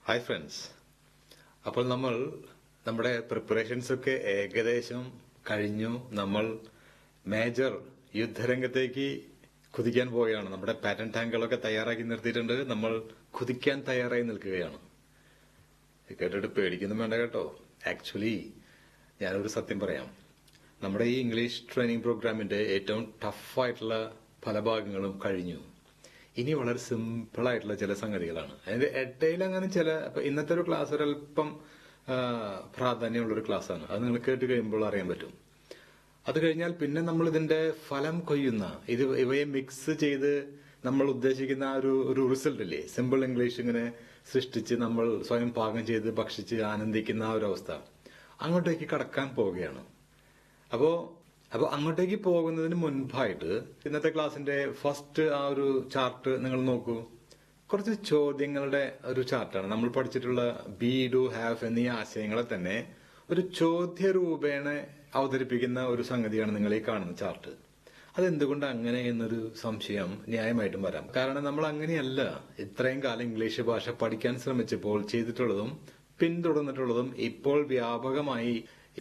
Hi friends. അപ്പോൾ നമ്മുടെ preparations ഒക്കെ ഏകദേശം കഴിഞ്ഞു. നമ്മൾ മേജർ യുദ്ധരംഗത്തേക്ക് കുതിക്കാൻ പോവുകയാണ്. നമ്മുടെ പാറ്റൻ ടാങ്കുകളൊക്കെ തയ്യാറാക്കി നിർത്തിയിട്ടുണ്ട്. നമ്മൾ കുതിക്കാൻ തയ്യാറായി നിൽക്കുകയാണ്. കേട്ടിട്ട് പേടിക്കൊന്നും വേണ്ട കേട്ടോ. ആക്ച്വലി ഞാനൊരു സത്യം പറയാം. നമ്മുടെ ഈ ഇംഗ്ലീഷ് ട്രെയിനിങ് പ്രോഗ്രാമിന്റെ ഏറ്റവും ടഫായിട്ടുള്ള പല ഭാഗങ്ങളും കഴിഞ്ഞു. ഇനി വളരെ സിമ്പിൾ ആയിട്ടുള്ള ചില സംഗതികളാണ്. അതിന്റെ ഇടയിൽ അങ്ങനെ ഇന്നത്തെ ഒരു ക്ലാസ് ഒരല്പം പ്രാധാന്യമുള്ളൊരു ക്ലാസ്സാണ്. അത് നിങ്ങൾ കേട്ട് കഴിയുമ്പോൾ അറിയാൻ പറ്റും. അത് കഴിഞ്ഞാൽ പിന്നെ നമ്മൾ ഇതിന്റെ ഫലം കൊയ്യുന്ന ഇവയെ മിക്സ് ചെയ്ത് നമ്മൾ ഉദ്ദേശിക്കുന്ന ഒരു റിസൾട്ട് ഇല്ലേ, സിമ്പിൾ ഇംഗ്ലീഷ് ഇങ്ങനെ സൃഷ്ടിച്ച് നമ്മൾ സ്വയം പാകം ചെയ്ത് ഭക്ഷിച്ച് ആനന്ദിക്കുന്ന ആ ഒരു അവസ്ഥ, അങ്ങോട്ടേക്ക് കടക്കാൻ പോവുകയാണ്. അപ്പോ അങ്ങോട്ടേക്ക് പോകുന്നതിന് മുൻപായിട്ട് ഇന്നത്തെ ക്ലാസ്സിന്റെ ഫസ്റ്റ് ആ ഒരു ചാർട്ട് നിങ്ങൾ നോക്കൂ. കുറച്ച് ചോദ്യങ്ങളുടെ ഒരു ചാർട്ടാണ്. നമ്മൾ പഠിച്ചിട്ടുള്ള ബി, ഡു, ഹാവ് എന്നീ ആശയങ്ങളെ തന്നെ ഒരു ചോദ്യ രൂപേണ അവതരിപ്പിക്കുന്ന ഒരു സംഗതിയാണ് നിങ്ങൾ ഈ കാണുന്ന ചാർട്ട്. അതെന്തുകൊണ്ട് അങ്ങനെ എന്നൊരു സംശയം ന്യായമായിട്ടും വരാം. കാരണം നമ്മൾ അങ്ങനെയല്ല ഇത്രയും കാലം ഇംഗ്ലീഷ് ഭാഷ പഠിക്കാൻ ശ്രമിച്ചപ്പോൾ ചെയ്തിട്ടുള്ളതും പിന്തുടർന്നിട്ടുള്ളതും. ഇപ്പോൾ വ്യാപകമായി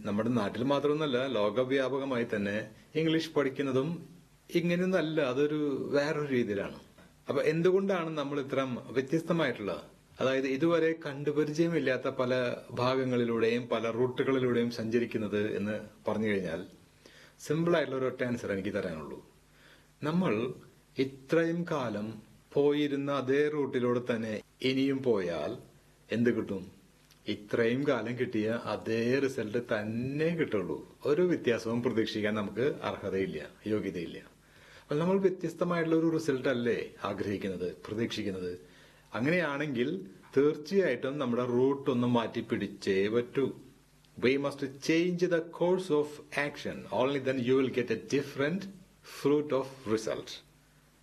നമ്മുടെ നാട്ടിൽ മാത്രമൊന്നുമല്ല, ലോകവ്യാപകമായി തന്നെ ഇംഗ്ലീഷ് പഠിക്കുന്നതും ഇങ്ങനെയൊന്നല്ല, അതൊരു വേറൊരു രീതിയിലാണ്. അപ്പൊ എന്തുകൊണ്ടാണ് നമ്മൾ ഇത്തരം വ്യത്യസ്തമായിട്ടുള്ള, അതായത് ഇതുവരെ കണ്ടുപരിചയമില്ലാത്ത പല ഭാഗങ്ങളിലൂടെയും പല റൂട്ടുകളിലൂടെയും സഞ്ചരിക്കുന്നത് എന്ന് പറഞ്ഞു കഴിഞ്ഞാൽ സിമ്പിൾ ആയിട്ടുള്ള ഒരു ഒറ്റ ആൻസർ എനിക്ക് തരാനുള്ളൂ. നമ്മൾ ഇത്രയും കാലം പോയിരുന്ന അതേ റൂട്ടിലൂടെ തന്നെ ഇനിയും പോയാൽ എന്ത് കിട്ടും? ഇത്രയും കാലം കിട്ടിയ അതേ റിസൾട്ട് തന്നെ കിട്ടുള്ളൂ. ഒരു വ്യത്യാസവും പ്രതീക്ഷിക്കാൻ നമുക്ക് അർഹതയില്ല, യോഗ്യതയില്ല. അപ്പോൾ നമ്മൾ വ്യത്യസ്തമായിട്ടുള്ള ഒരു റിസൾട്ട് അല്ലേ ആഗ്രഹിക്കുന്നത്, പ്രതീക്ഷിക്കുന്നത്? അങ്ങനെയാണെങ്കിൽ തീർച്ചയായിട്ടും നമ്മുടെ റൂട്ട് ഒന്ന് മാറ്റി പിടിച്ചേ പറ്റൂ. We must change the course of action. Only then you will get a different fruit of result.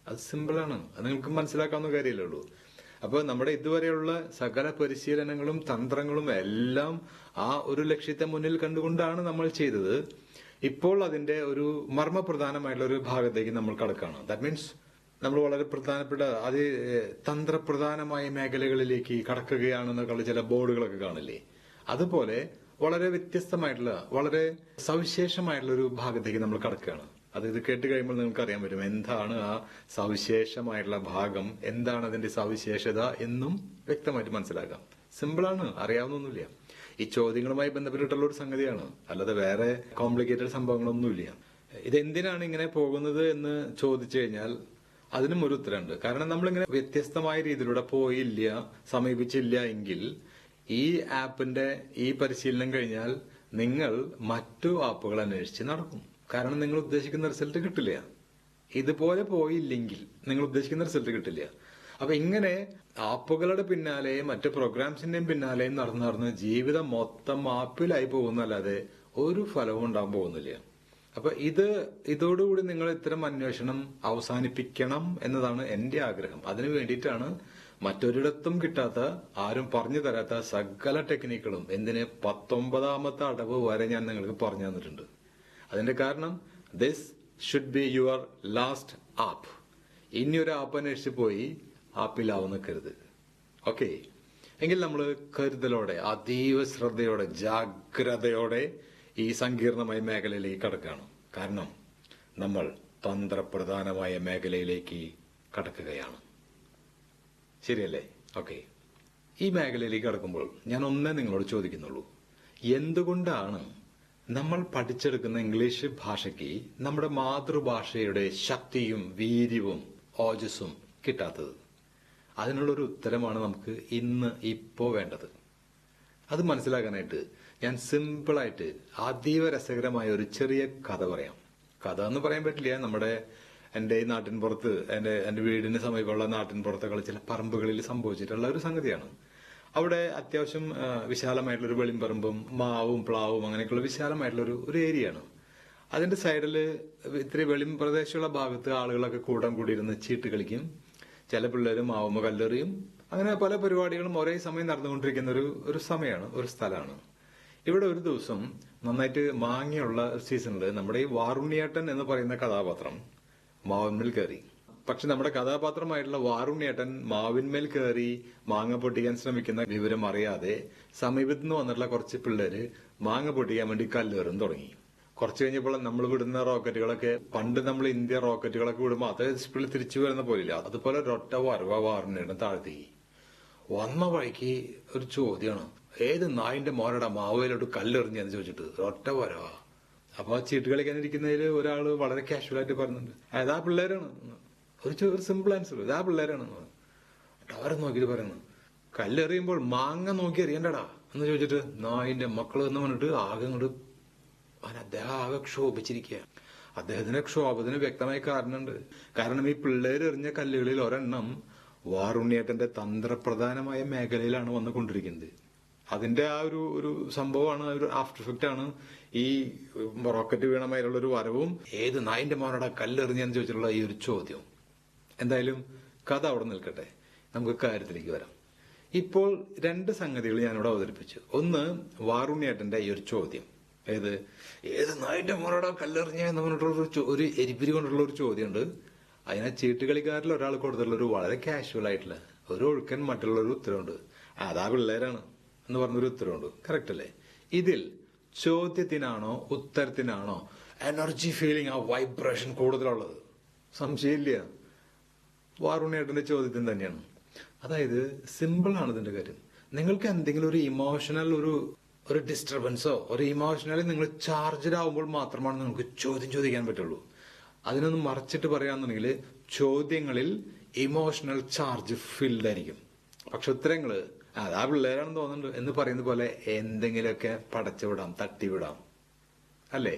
അത് സിമ്പിളാണ്. അത് നിങ്ങൾക്ക് മനസ്സിലാക്കാവുന്ന കാര്യമല്ലേ ഉള്ളൂ. അപ്പോൾ നമ്മുടെ ഇതുവരെയുള്ള സകല പരിശീലനങ്ങളും തന്ത്രങ്ങളും എല്ലാം ആ ഒരു ലക്ഷ്യത്തെ മുന്നിൽ കണ്ടുകൊണ്ടാണ് നമ്മൾ ചെയ്തത്. ഇപ്പോൾ അതിന്റെ ഒരു മർമ്മപ്രധാനമായിട്ടുള്ള ഒരു ഭാഗത്തേക്ക് നമ്മൾ കടക്കുകയാണ്. ദാറ്റ് മീൻസ് നമ്മൾ വളരെ പ്രധാനപ്പെട്ട തന്ത്രപ്രധാനമായ മേഖലകളിലേക്ക് കടക്കുകയാണെന്നൊക്കെയുള്ള ചില ബോർഡുകളൊക്കെ കാണില്ലേ, അതുപോലെ വളരെ വ്യത്യസ്തമായിട്ടുള്ള വളരെ സവിശേഷമായിട്ടുള്ള ഒരു ഭാഗത്തേക്ക് നമ്മൾ കടക്കുകയാണ്. അത് ഇത് കേട്ട് കഴിയുമ്പോൾ നിങ്ങൾക്ക് അറിയാൻ പറ്റും എന്താണ് ആ സവിശേഷമായിട്ടുള്ള ഭാഗം, എന്താണ് അതിന്റെ സവിശേഷത എന്നും വ്യക്തമായിട്ട് മനസ്സിലാക്കാം. സിമ്പിളാണ്, അറിയാവുന്നൊന്നുമില്ല. ഈ ചോദ്യങ്ങളുമായി ബന്ധപ്പെട്ടിട്ടുള്ള ഒരു സംഗതിയാണ്, അല്ലാതെ വേറെ കോംപ്ലിക്കേറ്റഡ് സംഭവങ്ങളൊന്നുമില്ല. ഇതെന്തിനാണ് ഇങ്ങനെ പോകുന്നത് എന്ന് ചോദിച്ചു കഴിഞ്ഞാൽ അതിനും ഒരു ഉത്തരമുണ്ട്. കാരണം നമ്മളിങ്ങനെ വ്യത്യസ്തമായ രീതിയിലൂടെ പോയില്ല, സമീപിച്ചില്ല എങ്കിൽ ഈ ആപ്പിന്റെ ഈ പരിശീലനം കഴിഞ്ഞാൽ നിങ്ങൾ മറ്റു ആപ്പുകൾ അന്വേഷിച്ച് നടക്കും. കാരണം നിങ്ങൾ ഉദ്ദേശിക്കുന്ന റിസൾട്ട് കിട്ടില്ല. ഇതുപോലെ പോയില്ലെങ്കിൽ നിങ്ങൾ ഉദ്ദേശിക്കുന്ന റിസൾട്ട് കിട്ടില്ല. അപ്പൊ ഇങ്ങനെ ആപ്പുകളുടെ പിന്നാലെയും മറ്റു പ്രോഗ്രാംസിന്റെയും പിന്നാലെയും നടന്ന് ജീവിതം മൊത്തം ആപ്പിലായി പോകുന്നല്ലാതെ ഒരു ഫലവും ഉണ്ടാകാൻ പോകുന്നില്ല. അപ്പൊ ഇതോടുകൂടി നിങ്ങൾ ഇത്തരം അന്വേഷണം അവസാനിപ്പിക്കണം എന്നതാണ് എന്റെ ആഗ്രഹം. അതിനു വേണ്ടിയിട്ടാണ് മറ്റൊരിടത്തും കിട്ടാത്ത, ആരും പറഞ്ഞു തരാത്ത സകല ടെക്നിക്കുകളും 19ാമത്തെ അടവ് വരെ ഞാൻ നിങ്ങൾക്ക് പറഞ്ഞു തന്നിട്ടുണ്ട്. അതിന്റെ കാരണം this should be your last app. ഇനി ഒരു ആപ്പ് അന്വേഷിച്ച് പോയി ആപ്പിലാവും നിൽക്കരുത്. ഓക്കെ, എങ്കിൽ നമ്മൾ കരുതലോടെ, അതീവ ശ്രദ്ധയോടെ, ജാഗ്രതയോടെ ഈ സങ്കീർണമായ മേഖലയിലേക്ക് കടക്കുകയാണ്. കാരണം നമ്മൾ തന്ത്രപ്രധാനമായ മേഖലയിലേക്ക് കടക്കുകയാണ്. ശരിയല്ലേ? ഓക്കെ, ഈ മേഖലയിലേക്ക് കടക്കുമ്പോൾ ഞാൻ ഒന്നേ നിങ്ങളോട് ചോദിക്കുന്നുള്ളൂ. എന്തുകൊണ്ടാണ് നമ്മൾ പഠിച്ചെടുക്കുന്ന ഇംഗ്ലീഷ് ഭാഷയ്ക്ക് നമ്മുടെ മാതൃഭാഷയുടെ ശക്തിയും വീര്യവും ഓജസ്സും കിട്ടാത്തത്? അതിനുള്ളൊരു ഉത്തരമാണ് നമുക്ക് ഇപ്പോ വേണ്ടത്. അത് മനസ്സിലാക്കാനായിട്ട് ഞാൻ സിമ്പിളായിട്ട് അതീവ രസകരമായ ഒരു ചെറിയ കഥ പറയാം. കഥ എന്ന് പറയാൻ പറ്റില്ല, എന്റെ ഈ നാട്ടിൻപുറത്ത്, എന്റെ വീടിന് സമീപമുള്ള നാട്ടിൻപുറത്തുള്ള ചില പറമ്പുകളിൽ സംഭവിച്ചിട്ടുള്ള ഒരു സംഗതിയാണ്. അവിടെ അത്യാവശ്യം വിശാലമായിട്ടുള്ളൊരു വെളിമ്പറമ്പും മാവും പ്ലാവും അങ്ങനെയൊക്കെയുള്ള വിശാലമായിട്ടുള്ള ഒരു ഏരിയയാണ്. അതിന്റെ സൈഡില് ഇത്തിരി വെളിമ്പ്രദേശമുള്ള ഭാഗത്ത് ആളുകളൊക്കെ കൂടാൻ കൂടിയിരുന്ന് ചീട്ട് കളിക്കും. ചില പിള്ളേരും മാവുമ്പോ കല്ലെറിയും. അങ്ങനെ പല പരിപാടികളും ഒരേ സമയം നടന്നുകൊണ്ടിരിക്കുന്ന ഒരു സമയമാണ്, ഒരു സ്ഥലമാണ്. ഇവിടെ ഒരു ദിവസം നന്നായിട്ട് മാങ്ങയുള്ള സീസണില് നമ്മുടെ ഈ വാറുണ്ണിയേട്ടൻ എന്ന് പറയുന്ന കഥാപാത്രം മാവിന്മേൽ കയറി. പക്ഷെ നമ്മുടെ കഥാപാത്രമായിട്ടുള്ള വാറുണ്ണിയേട്ടൻ മാവിന്മേൽ കയറി മാങ്ങ പൊട്ടിക്കാൻ ശ്രമിക്കുന്ന വിവരം അറിയാതെ സമീപത്ത് നിന്ന് വന്നിട്ടുള്ള കുറച്ച് പിള്ളേര് മാങ്ങ പൊട്ടിക്കാൻ വേണ്ടി കല്ലേറും തുടങ്ങി. കുറച്ച് കഴിഞ്ഞപ്പോൾ നമ്മൾ വിടുന്ന റോക്കറ്റുകളൊക്കെ പണ്ട് നമ്മൾ ഇന്ത്യ റോക്കറ്റുകളൊക്കെ വിടുമ്പോൾ അതേ സ്പീഡിൽ തിരിച്ചു വരുന്ന പോലില്ല, അതുപോലെ ഒരൊറ്റ വരവ വാറുണ്ണിയേട്ടൻ താഴ്ത്തേക്ക് വന്ന വഴിക്ക് ഒരു ചോദ്യമാണ്, ഏത് നായിന്റെ മോനടാ മാവേലോട്ട് കല്ലെറിഞ്ഞെന്ന് ചോദിച്ചിട്ട് ഒറ്റ വരവാ. അപ്പൊ ആ ചീട്ട് കളിക്കാനിരിക്കുന്നതിൽ ഒരാള് വളരെ കാഷ്വൽ ആയിട്ട് പറയുന്നുണ്ട്, അതാ പിള്ളേരാണ്. ഒരു സിമ്പിൾ ആൻസർ, ഇതാ പിള്ളേരാണ്. അവരെ നോക്കിയിട്ട് പറയുന്നു, കല്ലെറിയുമ്പോൾ മാങ്ങ നോക്കി എറിയണ്ടടാ എന്ന് ചോദിച്ചിട്ട് നായിന്റെ മക്കള് എന്ന് പറഞ്ഞിട്ട് ആകെ അങ്ങോട്ട് അദ്ദേഹം ആകെ ക്ഷോഭിച്ചിരിക്കുക. അദ്ദേഹത്തിന്റെ ക്ഷോഭത്തിന് വ്യക്തമായ കാരണമുണ്ട്. കാരണം ഈ പിള്ളേർ എറിഞ്ഞ കല്ലുകളിൽ ഒരെണ്ണം വാറുണ്ണിയേട്ടന്റെ തന്ത്രപ്രധാനമായ മേഖലയിലാണ് വന്നുകൊണ്ടിരിക്കുന്നത്. അതിന്റെ ആ ഒരു സംഭവമാണ്, ഒരു ആഫ്റ്റർ ഇഫക്റ്റ് ആണ് ഈ റോക്കറ്റ് വീണമായുള്ള ഒരു വരവും ഏത് നായിന്റെ മോനോടാ കല്ലെറിഞ്ഞെന്ന് ചോദിച്ചിട്ടുള്ള ഈ ഒരു ചോദ്യം. എന്തായാലും കഥ അവിടെ നിൽക്കട്ടെ, നമുക്ക് കാര്യത്തിലേക്ക് വരാം. ഇപ്പോൾ രണ്ട് സംഗതികൾ ഞാനിവിടെ അവതരിപ്പിച്ചു. ഒന്ന്, വാറുണ്ണിയേട്ടന്റെ ഈ ഒരു ചോദ്യം, ഏത് നായിന്റെ മോനോടാ കല്ലെറിഞ്ഞെന്ന് പറഞ്ഞിട്ടുള്ള ഒരു എരിപിരി കൊണ്ടുള്ള ഒരു ചോദ്യമുണ്ട്. അതിനെ ചീട്ടുകളിക്കാരിൽ ഒരാൾ കൊടുത്തിട്ടുള്ള ഒരു വളരെ കാഷ്വൽ ആയിട്ടുള്ള ഒരു ഒഴുക്കൻ മറ്റുള്ള ഒരു ഉത്തരവുണ്ട്, അതാ പിള്ളേരാണ് എന്ന് പറഞ്ഞൊരു ഉത്തരവുണ്ട്. കറക്റ്റ് അല്ലേ? ഇതിൽ ചോദ്യത്തിനാണോ ഉത്തരത്തിനാണോ എനർജി ഫീലിംഗ്, ആ വൈബ്രേഷൻ കൂടുതലുള്ളത്? സംശയമില്ല, വാറുണ്ണിയേട്ടന്റെ ചോദ്യത്തിന് തന്നെയാണ്. അതായത് സിമ്പിൾ ആണ് ഇതിന്റെ കാര്യം. നിങ്ങൾക്ക് എന്തെങ്കിലും ഒരു ഇമോഷണൽ ഒരു ഡിസ്റ്റർബൻസോ ഒരു ഇമോഷണലി നിങ്ങൾ ചാർജഡ് ആവുമ്പോൾ മാത്രമാണ് നിങ്ങൾക്ക് ചോദ്യം ചോദിക്കാൻ പറ്റുള്ളൂ. അതിനൊന്ന് മറച്ചിട്ട് പറയാന്നുണ്ടെങ്കിൽ ചോദ്യങ്ങളിൽ ഇമോഷണൽ ചാർജ് ഫിൽഡ് ആയിരിക്കും, പക്ഷെ ഉത്തരങ്ങള് അതാ പിള്ളേരാണെന്ന് തോന്നുന്നുണ്ട് എന്ന് പറയുന്ന പോലെ എന്തെങ്കിലുമൊക്കെ പടച്ചുവിടാം, തട്ടിവിടാം, അല്ലേ?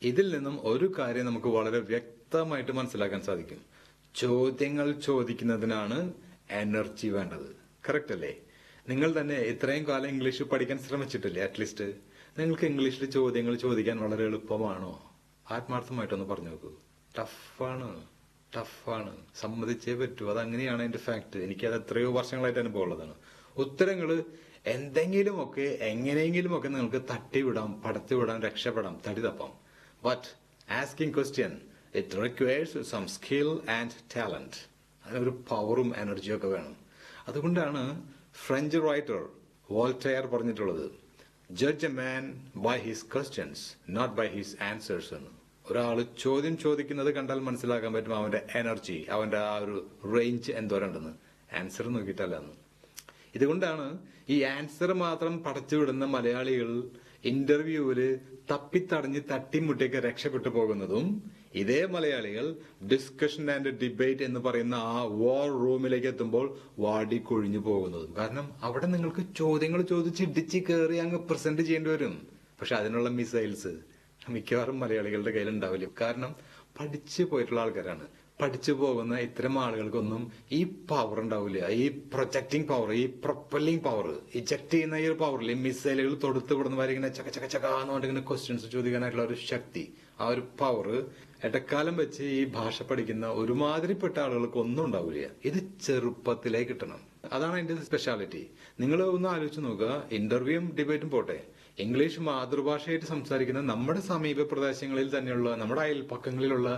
ഇതിൽ നിന്നും ഒരു കാര്യം നമുക്ക് വളരെ വ്യക്തമായിട്ട് മനസ്സിലാക്കാൻ സാധിക്കും. ചോദ്യങ്ങൾ ചോദിക്കുന്നതിനാണ് എനർജി വേണ്ടത്. കറക്റ്റ് അല്ലേ? നിങ്ങൾ തന്നെ ഇത്രയും കാലം ഇംഗ്ലീഷ് പഠിക്കാൻ ശ്രമിച്ചിട്ടില്ലേ? അറ്റ്ലീസ്റ്റ് നിങ്ങൾക്ക് ഇംഗ്ലീഷിൽ ചോദ്യങ്ങൾ ചോദിക്കാൻ വളരെ എളുപ്പമാണോ? ആത്മാർത്ഥമായിട്ടൊന്ന് പറഞ്ഞു നോക്കൂ. ടഫാണ്, സമ്മതിച്ചേ പറ്റൂ. അതങ്ങനെയാണ് അതിന്റെ ഫാക്ട്. എനിക്കത് എത്രയോ വർഷങ്ങളായിട്ട് അനുഭവം ഉള്ളതാണ്. ഉത്തരങ്ങള് എന്തെങ്കിലുമൊക്കെ എങ്ങനെയെങ്കിലുമൊക്കെ നിങ്ങൾക്ക് തട്ടിവിടാം, പടത്തിവിടാം, രക്ഷപ്പെടാം, തടി തപ്പാം. But asking question it requires some skill and talent. അതിനൊരു പവറും എനർജിയും ഒക്കെ വേണം. അതുകൊണ്ടാണ് ഫ്രഞ്ച് റൈറ്റർ വോൾട്ടയർ പറഞ്ഞിട്ടുള്ളത്, judge a man by his questions not by his answers എന്ന്. ഒരാള് ചോദ്യം ചോദിക്കുന്നത് കണ്ടാൽ മനസ്സിലാക്കാൻ പറ്റും അവന്റെ എനർജി, അവന്റെ ആ ഒരു റേഞ്ച് എന്തോരണ്ടെന്ന്, ആൻസർ നോക്കിയിട്ടല്ലെന്ന്. ഇതുകൊണ്ടാണ് ഈ ആൻസർ മാത്രം പടച്ചുവിടുന്ന മലയാളികൾ ഇന്റർവ്യൂവില് തപ്പിത്തടഞ്ഞ് തട്ടിമുട്ടിയൊക്കെ രക്ഷപ്പെട്ടു പോകുന്നതും, ഇതേ മലയാളികൾ ഡിസ്കഷൻ ആൻഡ് ഡിബേറ്റ് എന്ന് പറയുന്ന ആ വാർ റൂമിലേക്ക് എത്തുമ്പോൾ വാടിക്കൊഴിഞ്ഞു പോകുന്നതും. കാരണം അവിടെ നിങ്ങൾക്ക് ചോദ്യങ്ങൾ ചോദിച്ച് ഇടിച്ച് കയറി അങ്ങ് പ്രസന്റ് ചെയ്യേണ്ടി വരും. പക്ഷെ അതിനുള്ള മിസൈൽസ് മിക്കവാറും മലയാളികളുടെ കയ്യിൽ ഉണ്ടാവില്ല. കാരണം പഠിച്ചു പോയിട്ടുള്ള ആൾക്കാരാണ്. പഠിച്ചു പോകുന്ന ഇത്തരം ആളുകൾക്കൊന്നും ഈ പവർ ഉണ്ടാവില്ല. ഈ പ്രൊജക്ടിങ് പവർ, ഈ പ്രൊപ്പല്ലിംഗ് പവർ, ഇജക്ട് ചെയ്യുന്ന ഈ ഒരു പവറിൽ, ഈ മിസൈലുകൾ തൊടുത്ത് വിടുന്നവരെ ഇങ്ങനെ ചക്കാന്ന് പറഞ്ഞിങ്ങനെ ക്വസ്റ്റ്യൻസ് ചോദിക്കാനായിട്ടുള്ള ഒരു ശക്തി, ആ ഒരു പവർ ഇടക്കാലം വെച്ച് ഈ ഭാഷ പഠിക്കുന്ന ഒരുമാതിരിപ്പെട്ട ആളുകൾക്ക് ഒന്നും ഉണ്ടാവില്ല. ഇത് ചെറുപ്പത്തിലേ കിട്ടണം. അതാണ് അതിന്റെ സ്പെഷ്യാലിറ്റി. നിങ്ങൾ ഒന്ന് ആലോചിച്ച് നോക്കുക, ഇന്റർവ്യൂവും ഡിബേറ്റും പോട്ടെ, ഇംഗ്ലീഷ് മാതൃഭാഷയായിട്ട് സംസാരിക്കുന്ന നമ്മുടെ സമീപ പ്രദേശങ്ങളിൽ തന്നെയുള്ള നമ്മുടെ അയൽപ്പക്കങ്ങളിലുള്ള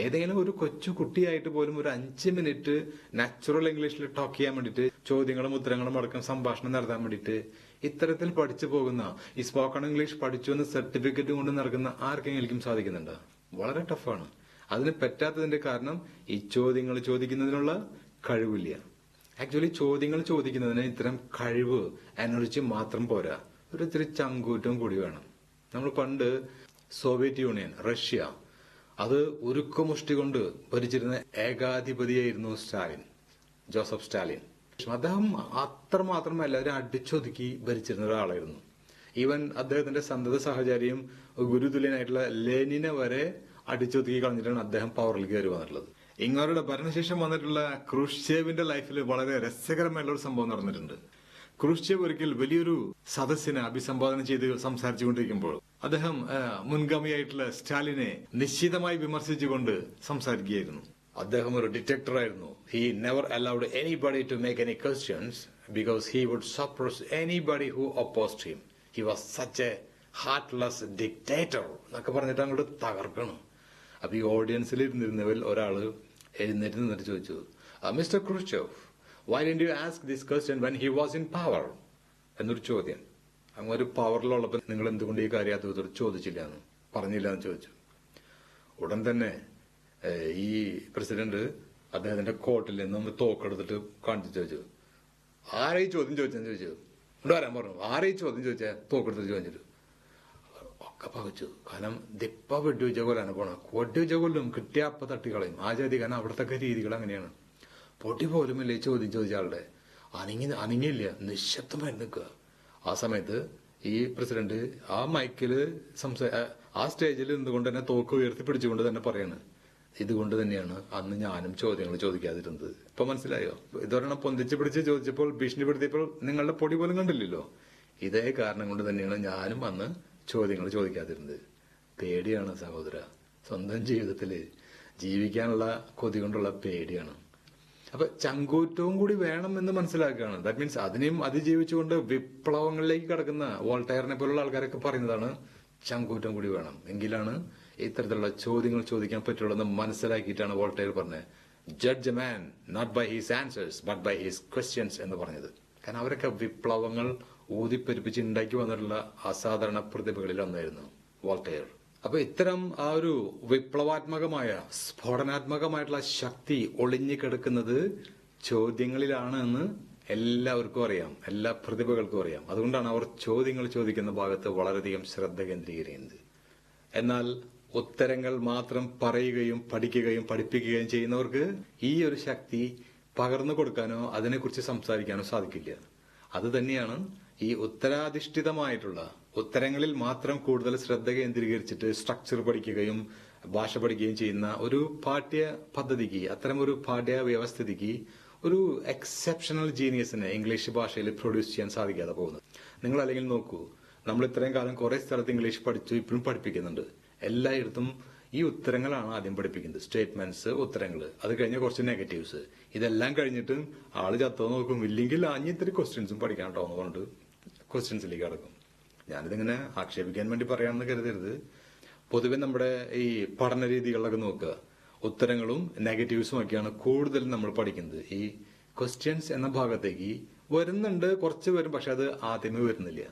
ഏതെങ്കിലും ഒരു കൊച്ചു കുട്ടിയായിട്ട് പോലും ഒരു 5 മിനിറ്റ് നാച്ചുറൽ ഇംഗ്ലീഷിൽ ടോക്ക് ചെയ്യാൻ വേണ്ടിയിട്ട്, ചോദ്യങ്ങളും ഉത്തരങ്ങളും അടക്കം സംഭാഷണം നടത്താൻ വേണ്ടിയിട്ട് ഇത്തരത്തിൽ പഠിച്ചു പോകുന്ന, ഈ സ്പോക്കൺ ഇംഗ്ലീഷ് പഠിച്ചു എന്ന് സർട്ടിഫിക്കറ്റ് കൊണ്ട് നടക്കുന്ന ആർക്കെങ്കിലും സാധിക്കുന്നുണ്ട്? വളരെ ടഫാണ്. അതിന് പറ്റാത്തതിന്റെ കാരണം ഈ ചോദ്യങ്ങൾ ചോദിക്കുന്നതിനുള്ള കഴിവില്ല. ആക്ച്വലി ചോദ്യങ്ങൾ ചോദിക്കുന്നതിന് ഇത്തരം കഴിവ്, എനർജി മാത്രം പോരാ, ഒരു ഇത്തിരി ചങ്കൂറ്റം കൂടി വേണം. നമ്മൾ പണ്ട് സോവിയറ്റ് യൂണിയൻ, റഷ്യ, അത് ഉരുക്കുമുഷ്ടി കൊണ്ട് ഭരിച്ചിരുന്ന ഏകാധിപതിയായിരുന്നു സ്റ്റാലിൻ, ജോസഫ് സ്റ്റാലിൻ. അദ്ദേഹം അത്രമാത്രം എല്ലാവരും അടിച്ചൊതുക്കി ഭരിച്ചിരുന്ന ഒരാളായിരുന്നു. ഈവൻ അദ്ദേഹത്തിന്റെ സന്തത സഹചാരിയും ഗുരുതുല്യനായിട്ടുള്ള ലെനിനെ വരെ അടിച്ചൊതുക്കി കളഞ്ഞിട്ടാണ് അദ്ദേഹം പവറിൽ കയറി വന്നിട്ടുള്ളത്. ഇങ്ങവരുടെ ഭരണശേഷം വന്നിട്ടുള്ള ക്രൂഷ്ചേവിന്റെ ലൈഫിൽ വളരെ രസകരമായിട്ടുള്ള ഒരു സംഭവം നടന്നിട്ടുണ്ട്. ക്രൂഷ്ചേവ് ഒരിക്കൽ വലിയൊരു സദസ്സിനെ അഭിസംബോധന ചെയ്ത് സംസാരിച്ചുകൊണ്ടിരിക്കുമ്പോൾ അദ്ദേഹം മുൻഗാമിയായിട്ടുള്ള സ്റ്റാലിനെ നിശ്ചിതമായി വിമർശിച്ചുകൊണ്ട് സംസാരിക്കുകയായിരുന്നു. അദ്ദേഹം ഒരു ഡിറ്റക്ടറായിരുന്നു. He never allowed anybody to make any questions because he would suppress anybody who opposed him. He was such a heartless dictator എന്നൊക്കെ പറഞ്ഞിട്ട് അങ്ങോട്ട് തകർക്കണം. അപ്പൊ ഈ ഓഡിയൻസിൽ ഇരുന്നിരുന്നവരിൽ ഒരാള് എഴുന്നേറ്റ് നിന്നിട്ട് ചോദിച്ചു, mister Khrushchev, why did you ask this question when he was in power? എന്നൊരു ചോദ്യം. അങ്ങ് ഒരു പവറിലുള്ളപ്പോൾ നിങ്ങൾ എന്തുകൊണ്ട് ഈ കാര്യം അദ്ദേഹത്തോട് ചോദിച്ചില്ല എന്ന് പറഞ്ഞില്ല എന്ന് ചോദിച്ചു. ഉടൻ തന്നെ ഈ പ്രസിഡന്റ് അദ്ദേഹത്തിന്റെ കോട്ടിൽ നിന്നും തോക്കെടുത്തിട്ട് കാണിച്ചു ചോദിച്ചു, ആരെയും ചോദ്യം ചോദിച്ചെന്ന് ചോദിച്ചു. ഇവിടെ വരാൻ പറഞ്ഞു. ആരെയും ചോദ്യം ചോദിച്ചാൽ തോക്കെടുത്തിട്ട് ചോദിച്ചിട്ട് ഒക്കെ പകച്ചു. കാരണം ദിപ്പ വെടിവെച്ച കൊല്ലാണ് പോണം. വെടിവെച്ച കൊല്ലും, കിട്ടിയ അപ്പ തട്ടിക്കളയും. ആ ജാതി. കാരണം അവിടത്തെ രീതികൾ അങ്ങനെയാണ്. പൊടി പോലുമല്ലേ ചോദ്യം ചോദിച്ച ആളുടെ അനങ്ങിയില്ല, നിശബ്ദമായി നിൽക്കുക. ആ സമയത്ത് ഈ പ്രസിഡന്റ് ആ മൈക്കില് ആ സ്റ്റേജിൽ നിന്നുകൊണ്ട് തന്നെ തോക്ക് ഉയർത്തി പിടിച്ചുകൊണ്ട് തന്നെ പറയാണ്, ഇതുകൊണ്ട് തന്നെയാണ് അന്ന് ഞാനും ചോദ്യങ്ങൾ ചോദിക്കാതിരുന്നത്. ഇപ്പൊ മനസ്സിലായോ? ഇതൊരെണ്ണം പൊന്തിച്ച് പിടിച്ച് ചോദിച്ചപ്പോൾ, ഭീഷണിപ്പെടുത്തിയപ്പോൾ നിങ്ങളുടെ പൊടി പോലും കണ്ടില്ലല്ലോ. ഇതേ കാരണം കൊണ്ട് തന്നെയാണ് ഞാനും അന്ന് ചോദ്യങ്ങൾ ചോദിക്കാതിരുന്നത്. പേടിയാണ് സഹോദര. സ്വന്തം ജീവിതത്തില് ജീവിക്കാനുള്ള കൊതി കൊണ്ടുള്ള പേടിയാണ്. അപ്പൊ ചങ്കൂറ്റവും കൂടി വേണം എന്ന് മനസ്സിലാക്കുകയാണ്. ദാറ്റ് മീൻസ് അതിനെയും അതിജീവിച്ചുകൊണ്ട് വിപ്ലവങ്ങളിലേക്ക് കടക്കുന്ന വോൾട്ടയറിനെ പോലുള്ള ആൾക്കാരൊക്കെ പറയുന്നതാണ് ചങ്കൂറ്റം കൂടി വേണം, എങ്കിലാണ് ഇത്തരത്തിലുള്ള ചോദ്യങ്ങൾ ചോദിക്കാൻ പറ്റുള്ളൂ എന്ന് മനസ്സിലാക്കിയിട്ടാണ് വോൾട്ടയർ പറഞ്ഞത്, judge a man not by his answers but by his questions എന്ന് പറഞ്ഞത്. കാരണം അവരൊക്കെ വിപ്ലവങ്ങൾ ഊതിപ്പെരുപ്പിച്ച് ഉണ്ടാക്കി വന്നിട്ടുള്ള അസാധാരണ പ്രതിഭകളിൽ ഒന്നായിരുന്നു വോൾട്ടയർ. അപ്പൊ ഇത്തരം ആ ഒരു വിപ്ലവാത്മകമായ സ്ഫോടനാത്മകമായിട്ടുള്ള ശക്തി ഒളിഞ്ഞു കിടക്കുന്നത് ചോദ്യങ്ങളിലാണ് എന്ന് എല്ലാവർക്കും അറിയാം, എല്ലാ പ്രതിഭകൾക്കും അറിയാം. അതുകൊണ്ടാണ് അവർ ചോദ്യങ്ങൾ ചോദിക്കുന്ന ഭാഗത്ത് വളരെയധികം ശ്രദ്ധ കേന്ദ്രീകരിക്കുന്നത്. എന്നാൽ ഉത്തരങ്ങൾ മാത്രം പറയുകയും പഠിക്കുകയും പഠിപ്പിക്കുകയും ചെയ്യുന്നവർക്ക് ഈ ഒരു ശക്തി പകർന്നു കൊടുക്കാനോ അതിനെക്കുറിച്ച് സംസാരിക്കാനോ സാധിക്കില്ല. അത് തന്നെയാണ് ഈ ഉത്തരാധിഷ്ഠിതമായിട്ടുള്ള ഉത്തരങ്ങളിൽ മാത്രം കൂടുതൽ ശ്രദ്ധ കേന്ദ്രീകരിച്ചിട്ട് സ്ട്രക്ചർ പഠിക്കുകയും ഭാഷ പഠിക്കുകയും ചെയ്യുന്ന ഒരു പാഠ്യ പദ്ധതിക്ക്, അത്തരം ഒരു പാഠ്യ വ്യവസ്ഥിതിക്ക് ഒരു എക്സെപ്ഷണൽ ജീനിയസിനെ ഇംഗ്ലീഷ് ഭാഷയിൽ പ്രൊഡ്യൂസ് ചെയ്യാൻ സാധിക്കാതെ പോകുന്നത്. നിങ്ങൾ അല്ലെങ്കിൽ നോക്കൂ, നമ്മൾ ഇത്രയും കാലം കുറെ സ്ഥലത്ത് ഇംഗ്ലീഷ് പഠിച്ചു, ഇപ്പോഴും പഠിപ്പിക്കുന്നുണ്ട്. എല്ലായിടത്തും ഈ ഉത്തരങ്ങളാണ് ആദ്യം പഠിപ്പിക്കുന്നത്. സ്റ്റേറ്റ്മെന്റ്സ്, ഉത്തരങ്ങൾ, അത് കഴിഞ്ഞ കുറച്ച് നെഗറ്റീവ്സ്. ഇതെല്ലാം കഴിഞ്ഞിട്ട് ആള് ചത്തോ നോക്കും, ഇല്ലെങ്കിൽ ഇത്തിരി ക്വസ്റ്റ്യൻസും പഠിക്കാട്ടോ എന്ന് പറഞ്ഞിട്ട് ക്വസ്റ്റ്യൻസിലേക്ക് കടക്കും. ഞാനിതിങ്ങനെ ആക്ഷേപിക്കാൻ വേണ്ടി പറയാമെന്ന് കരുതരുത്. പൊതുവെ നമ്മുടെ ഈ പഠന രീതികളിലൊക്കെ നോക്കുക, ഉത്തരങ്ങളും നെഗറ്റീവ്സും ഒക്കെയാണ് കൂടുതൽ നമ്മൾ പഠിക്കുന്നത്. ഈ ക്വസ്റ്റ്യൻസ് എന്ന ഭാഗത്തേക്ക് വരുന്നുണ്ട്, കുറച്ച് വരും, പക്ഷെ അത് ആദ്യമേ വരുന്നില്ല.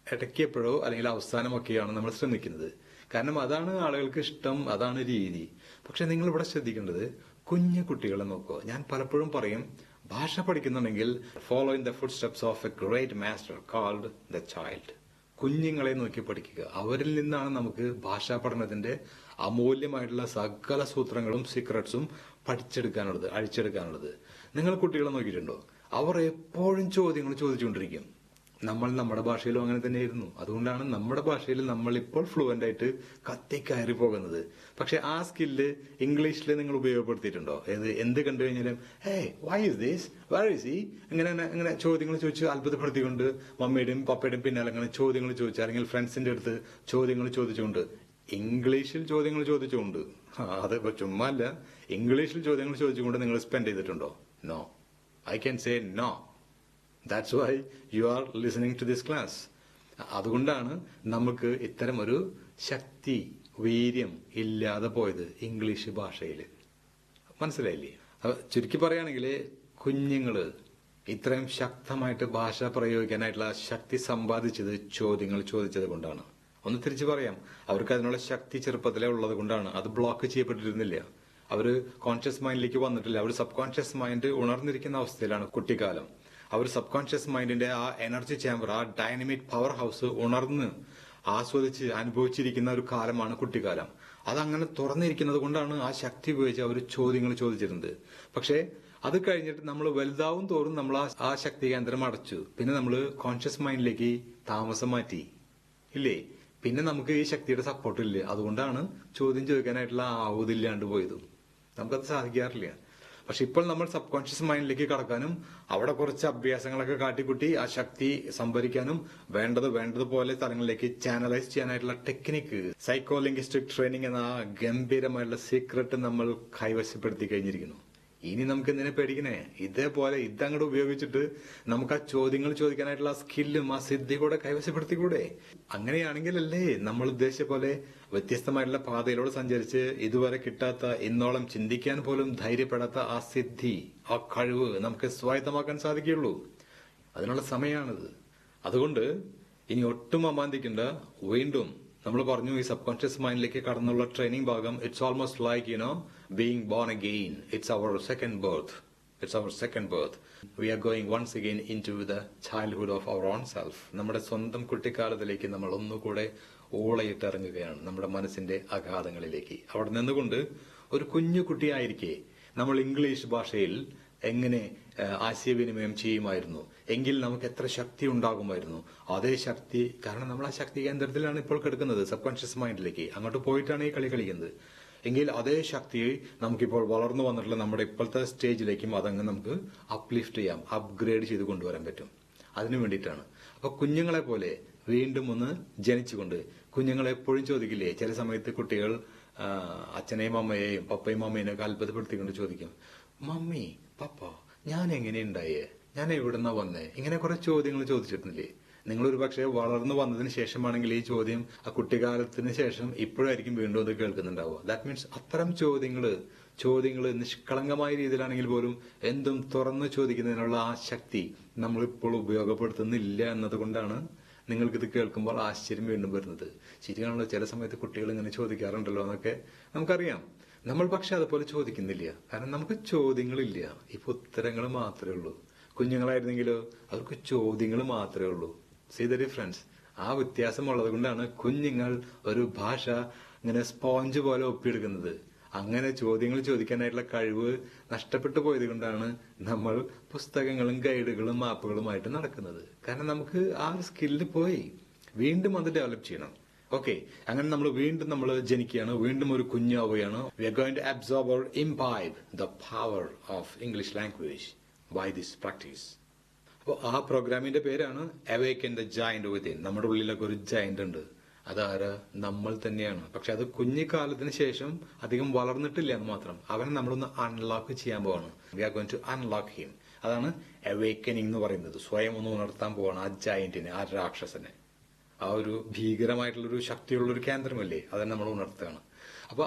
ഇടയ്ക്ക് എപ്പോഴോ അല്ലെങ്കിൽ അവസാനമൊക്കെയാണ് നമ്മൾ ശ്രമിക്കുന്നത്. കാരണം അതാണ് ആളുകൾക്ക് ഇഷ്ടം, അതാണ് രീതി. പക്ഷെ നിങ്ങൾ ഇവിടെ ശ്രദ്ധിക്കേണ്ടത് കുഞ്ഞു കുട്ടികളെ നോക്കുക. ഞാൻ പലപ്പോഴും പറയും, ഭാഷ പഠിക്കുന്നുണ്ടെങ്കിൽ follow in the footsteps of a great master called the child. കുഞ്ഞുങ്ങളെ നോക്കി പഠിക്കുക. അവരിൽ നിന്നാണ് നമുക്ക് ഭാഷാ പഠനത്തിന്റെ അമൂല്യമായിട്ടുള്ള സകല സൂത്രങ്ങളും സീക്രട്സും പഠിച്ചെടുക്കാനുള്ളത്, അഴിച്ചെടുക്കാനുള്ളത്. നിങ്ങൾ കുട്ടികളെ നോക്കിയിട്ടുണ്ടോ? അവർ എപ്പോഴും ചോദ്യങ്ങൾ ചോദിച്ചുകൊണ്ടിരിക്കും. നമ്മൾ നമ്മുടെ ഭാഷയിലും അങ്ങനെ തന്നെയായിരുന്നു. അതുകൊണ്ടാണ് നമ്മുടെ ഭാഷയിൽ നമ്മൾ ഇപ്പോൾ ഫ്ലുവന്റ് ആയിട്ട് കത്തിക്കയറി പോകുന്നത്. പക്ഷെ ആ സ്കില്ല് ഇംഗ്ലീഷിൽ നിങ്ങൾ ഉപയോഗപ്പെടുത്തിയിട്ടുണ്ടോ? എന്ത് കണ്ടു കഴിഞ്ഞാലും why is this, where is he, അങ്ങനെ ചോദ്യങ്ങൾ ചോദിച്ച് അത്ഭുതപ്പെടുത്തിക്കൊണ്ട് മമ്മിയുടെയും പപ്പയുടെയും പിന്നാലെ അങ്ങനെ ചോദ്യങ്ങൾ ചോദിച്ചു, അല്ലെങ്കിൽ ഫ്രണ്ട്സിന്റെ അടുത്ത് ചോദ്യങ്ങൾ ചോദിച്ചുകൊണ്ട്, ഇംഗ്ലീഷിൽ ചോദ്യങ്ങൾ ചോദിച്ചുകൊണ്ട്, അത് ചുമ്മാ അല്ല, ഇംഗ്ലീഷിൽ ചോദ്യങ്ങൾ ചോദിച്ചുകൊണ്ട് നിങ്ങൾ സ്പെൻഡ് ചെയ്തിട്ടുണ്ടോ? No, I can say no. That's why you are listening to this class. അതുകൊണ്ടാണ് നമുക്ക് ഇത്തരം ഒരു ശക്തി, വീര്യം ഇല്ലാതെ പോയത് ഇംഗ്ലീഷ് ഭാഷയിൽ. മനസ്സിലായില്ലേ? ചുരുക്കി പറയുകയാണെങ്കിൽ കുഞ്ഞുങ്ങള് ഇത്രയും ശക്തമായിട്ട് ഭാഷ പ്രയോഗിക്കാനായിട്ടുള്ള ശക്തി സമ്പാദിച്ചത് ചോദ്യങ്ങൾ ചോദിച്ചത് കൊണ്ടാണ്. ഒന്ന് തിരിച്ചു പറയാം, അവർക്ക് അതിനുള്ള ശക്തി ചെറുപ്പത്തിലേ ഉള്ളത് കൊണ്ടാണ്. അത് ബ്ലോക്ക് ചെയ്യപ്പെട്ടിരുന്നില്ല. അവര് കോൺഷ്യസ് മൈൻഡിലേക്ക് വന്നിട്ടില്ല. അവർ സബ് കോൺഷ്യസ് മൈൻഡ് ഉണർന്നിരിക്കുന്ന അവസ്ഥയിലാണ് കുട്ടിക്കാലം. അവർ സബ് കോൺഷ്യസ് മൈൻഡിന്റെ ആ എനർജി ചേംബർ, ആ ഡൈനമിക് പവർ ഹൗസ് ഉണർന്ന് ആസ്വദിച്ച് അനുഭവിച്ചിരിക്കുന്ന ഒരു കാലമാണ് കുട്ടിക്കാലം. അതങ്ങനെ തുറന്നിരിക്കുന്നത് കൊണ്ടാണ് ആ ശക്തി ഉപയോഗിച്ച് അവർ ചോദ്യങ്ങൾ ചോദിച്ചിരുന്നത്. പക്ഷേ അത് കഴിഞ്ഞിട്ട് നമ്മൾ വലുതാവും തോറും നമ്മൾ ആ ശക്തി കേന്ദ്രം അടച്ചു. പിന്നെ നമ്മൾ കോൺഷ്യസ് മൈൻഡിലേക്ക് താമസം മാറ്റി, ഇല്ലേ? പിന്നെ നമുക്ക് ഈ ശക്തിയുടെ സപ്പോർട്ട് ഇല്ല. അതുകൊണ്ടാണ് ചോദ്യം ചോദിക്കാനായിട്ടുള്ള ആവതില്ലാണ്ട് പോയതും. നമുക്കത് സാധിക്കാറില്ല. പക്ഷെ ഇപ്പോൾ നമ്മൾ സബ് കോൺഷ്യസ് മൈൻഡിലേക്ക് കടക്കാനും അവിടെ കുറച്ച് അഭ്യാസങ്ങളൊക്കെ കാട്ടിക്കുട്ടി ആ ശക്തി സംഭരിക്കാനും വേണ്ടതുപോലെ സ്ഥലങ്ങളിലേക്ക് ചാനലൈസ് ചെയ്യാനായിട്ടുള്ള ടെക്നിക്ക്, സൈക്കോ ലിംഗ്വിസ്റ്റിക് ട്രെയിനിങ് എന്ന ആ ഗംഭീരമായിട്ടുള്ള സീക്രട്ട് നമ്മൾ കൈവശപ്പെടുത്തി കഴിഞ്ഞിരിക്കുന്നു. ഇനി നമുക്ക് എന്തിനെ പേടിക്കണേ? ഇതേപോലെ ഇതങ്ങോട്ട് ഉപയോഗിച്ചിട്ട് നമുക്ക് ആ ചോദ്യങ്ങൾ ചോദിക്കാനായിട്ടുള്ള ആ സ്കില്ലും ആ സിദ്ധി കൂടെ കൈവശപ്പെടുത്തിക്കൂടെ? അങ്ങനെയാണെങ്കിലല്ലേ നമ്മൾ ഉദ്ദേശിച്ച പോലെ വ്യത്യസ്തമായിട്ടുള്ള പാതയിലൂടെ സഞ്ചരിച്ച് ഇതുവരെ കിട്ടാത്ത, ഇന്നോളം ചിന്തിക്കാൻ പോലും ധൈര്യപ്പെടാത്ത ആ സിദ്ധി, ആ കഴിവ് നമുക്ക് സ്വായത്തമാക്കാൻ സാധിക്കുകയുള്ളൂ. അതിനുള്ള സമയമാണിത്. അതുകൊണ്ട് ഇനി ഒട്ടും അമാന്തിക്കണ്ട. വീണ്ടും നമ്മൾ പറഞ്ഞു, ഈ സബ് കോൺഷ്യസ് മൈൻഡിലേക്ക് കടന്നുള്ള ട്രെയിനിങ് ഭാഗം it's almost like being born again. It's our second birth. We are going once again into the childhood of our own self. നമ്മുടെ സ്വന്തം കുട്ടിക്കാലത്തിലേക്ക് നമ്മൾ ഒന്നുകൂടെ ഓളയിട്ട് ഇറങ്ങുകയാണ്, നമ്മുടെ മനസ്സിന്റെ അഗാധങ്ങളിലേക്ക്. അവിടെ നിന്നുകൊണ്ട് ഒരു കുഞ്ഞു കുട്ടിയായിരിക്കെ നമ്മൾ ഇംഗ്ലീഷ് ഭാഷയിൽ എങ്ങനെ ആശയവിനിമയം ചെയ്യുമായിരുന്നു എങ്കിൽ നമുക്ക് എത്ര ശക്തി ഉണ്ടാകുമായിരുന്നു. അതേ ശക്തി, കാരണം നമ്മൾ ആ ശക്തി കേന്ദ്രത്തിലാണ് ഇപ്പോൾ കിടക്കുന്നത്, സബ് കോൺഷ്യസ് മൈൻഡിലേക്ക് അങ്ങോട്ട് പോയിട്ടാണ് ഈ കളി കളിക്കുന്നത്. എങ്കിൽ അതേ ശക്തി നമുക്കിപ്പോൾ വളർന്നു വന്നിട്ടുള്ള നമ്മുടെ ഇപ്പോഴത്തെ സ്റ്റേജിലേക്കും അതങ്ങ് നമുക്ക് അപ്ലിഫ്റ്റ് ചെയ്യാം, അപ്ഗ്രേഡ് ചെയ്ത് കൊണ്ടുവരാൻ പറ്റും. അതിനു വേണ്ടിയിട്ടാണ്. അപ്പൊ കുഞ്ഞുങ്ങളെ പോലെ വീണ്ടും ഒന്ന് ജനിച്ചുകൊണ്ട്, കുഞ്ഞുങ്ങളെ എപ്പോഴും ചോദിക്കില്ലേ, ചില സമയത്ത് കുട്ടികൾ അച്ഛനെയും അമ്മയെയും പപ്പയും അമ്മേനെയും ഒക്കെ അത്ഭുതപ്പെടുത്തിക്കൊണ്ട് ചോദിക്കും, മമ്മി പപ്പ ഞാൻ എങ്ങനെ ഉണ്ടായേ, ഞാൻ എവിടുന്നാ വന്നേ, ഇങ്ങനെ കുറെ ചോദ്യങ്ങൾ ചോദിച്ചിട്ടില്ലേ? നിങ്ങൾ ഒരു പക്ഷേ വളർന്നു വന്നതിന് ശേഷമാണെങ്കിൽ ഈ ചോദ്യം ആ കുട്ടിക്കാലത്തിന് ശേഷം ഇപ്പോഴായിരിക്കും വീണ്ടും അത് കേൾക്കുന്നുണ്ടാവുക. ദാറ്റ് മീൻസ് അത്തരം ചോദ്യങ്ങൾ നിഷ്കളങ്കമായ രീതിയിലാണെങ്കിൽ പോലും എന്തും തുറന്നു ചോദിക്കുന്നതിനുള്ള ആ ശക്തി നമ്മളിപ്പോൾ ഉപയോഗപ്പെടുത്തുന്നില്ല എന്നതുകൊണ്ടാണ് നിങ്ങൾക്കിത് കേൾക്കുമ്പോൾ ആശ്ചര്യം വീണ്ടും വരുന്നത്. ശരിയാണല്ലോ, ചില സമയത്ത് കുട്ടികൾ ഇങ്ങനെ ചോദിക്കാറുണ്ടല്ലോ എന്നൊക്കെ നമുക്കറിയാം. നമ്മൾ പക്ഷെ അതുപോലെ ചോദിക്കുന്നില്ല, കാരണം നമുക്ക് ചോദ്യങ്ങളില്ല, ഇപ്പൊ ഉത്തരങ്ങൾ മാത്രമേ ഉള്ളൂ. കുഞ്ഞുങ്ങളായിരുന്നെങ്കിലോ അവർക്ക് ചോദ്യങ്ങൾ മാത്രമേ ഉള്ളൂ. See the difference. ആ വ്യത്യാസമുള്ളത് കൊണ്ടാണ് കുഞ്ഞുങ്ങൾ ഒരു ഭാഷ ഇങ്ങനെ സ്പോഞ്ച് പോലെ ഒപ്പിയെടുക്കുന്നത്. അങ്ങനെ ചോദ്യങ്ങൾ ചോദിക്കാനായിട്ടുള്ള കഴിവ് നഷ്ടപ്പെട്ടു പോയത് കൊണ്ടാണ് നമ്മൾ പുസ്തകങ്ങളും ഗൈഡുകളും മാപ്പുകളുമായിട്ട് നടക്കുന്നത്. കാരണം നമുക്ക് ആ സ്കില്ല് പോയി, വീണ്ടും അത് ഡെവലപ്പ് ചെയ്യണം. ഓക്കെ, അങ്ങനെ നമ്മൾ ജനിക്കുകയാണ്, വീണ്ടും ഒരു കുഞ്ഞാവുകയാണ്. We are going to absorb or imbibe the power of English language by this practice. അപ്പോൾ ആ പ്രോഗ്രാമിന്റെ പേരാണ് അവേക്കൻ ദ ജയന്റ് വിത്തിൻ. നമ്മുടെ ഉള്ളിലൊക്കെ ഒരു ജയന്റ് ഉണ്ട്. അതാര്? നമ്മൾ തന്നെയാണ്. പക്ഷെ അത് കുഞ്ഞിക്കാലത്തിന് ശേഷം അധികം വളർന്നിട്ടില്ല എന്ന് മാത്രം. അവനെ നമ്മളൊന്ന് അൺലോക്ക് ചെയ്യാൻ പോവാണ്. We are going to unlock him. അതാണ് അവേക്കനിങ് എന്ന് പറയുന്നത്. സ്വയം ഒന്ന് ഉണർത്താൻ പോവാണ് ആ ജയന്റിനെ, ആ രാക്ഷസനെ. ആ ഒരു ഭീകരമായിട്ടുള്ളൊരു ശക്തിയുള്ളൊരു കേന്ദ്രമല്ലേ, അതിനെ നമ്മൾ ഉണർത്തുകയാണ്. അപ്പൊ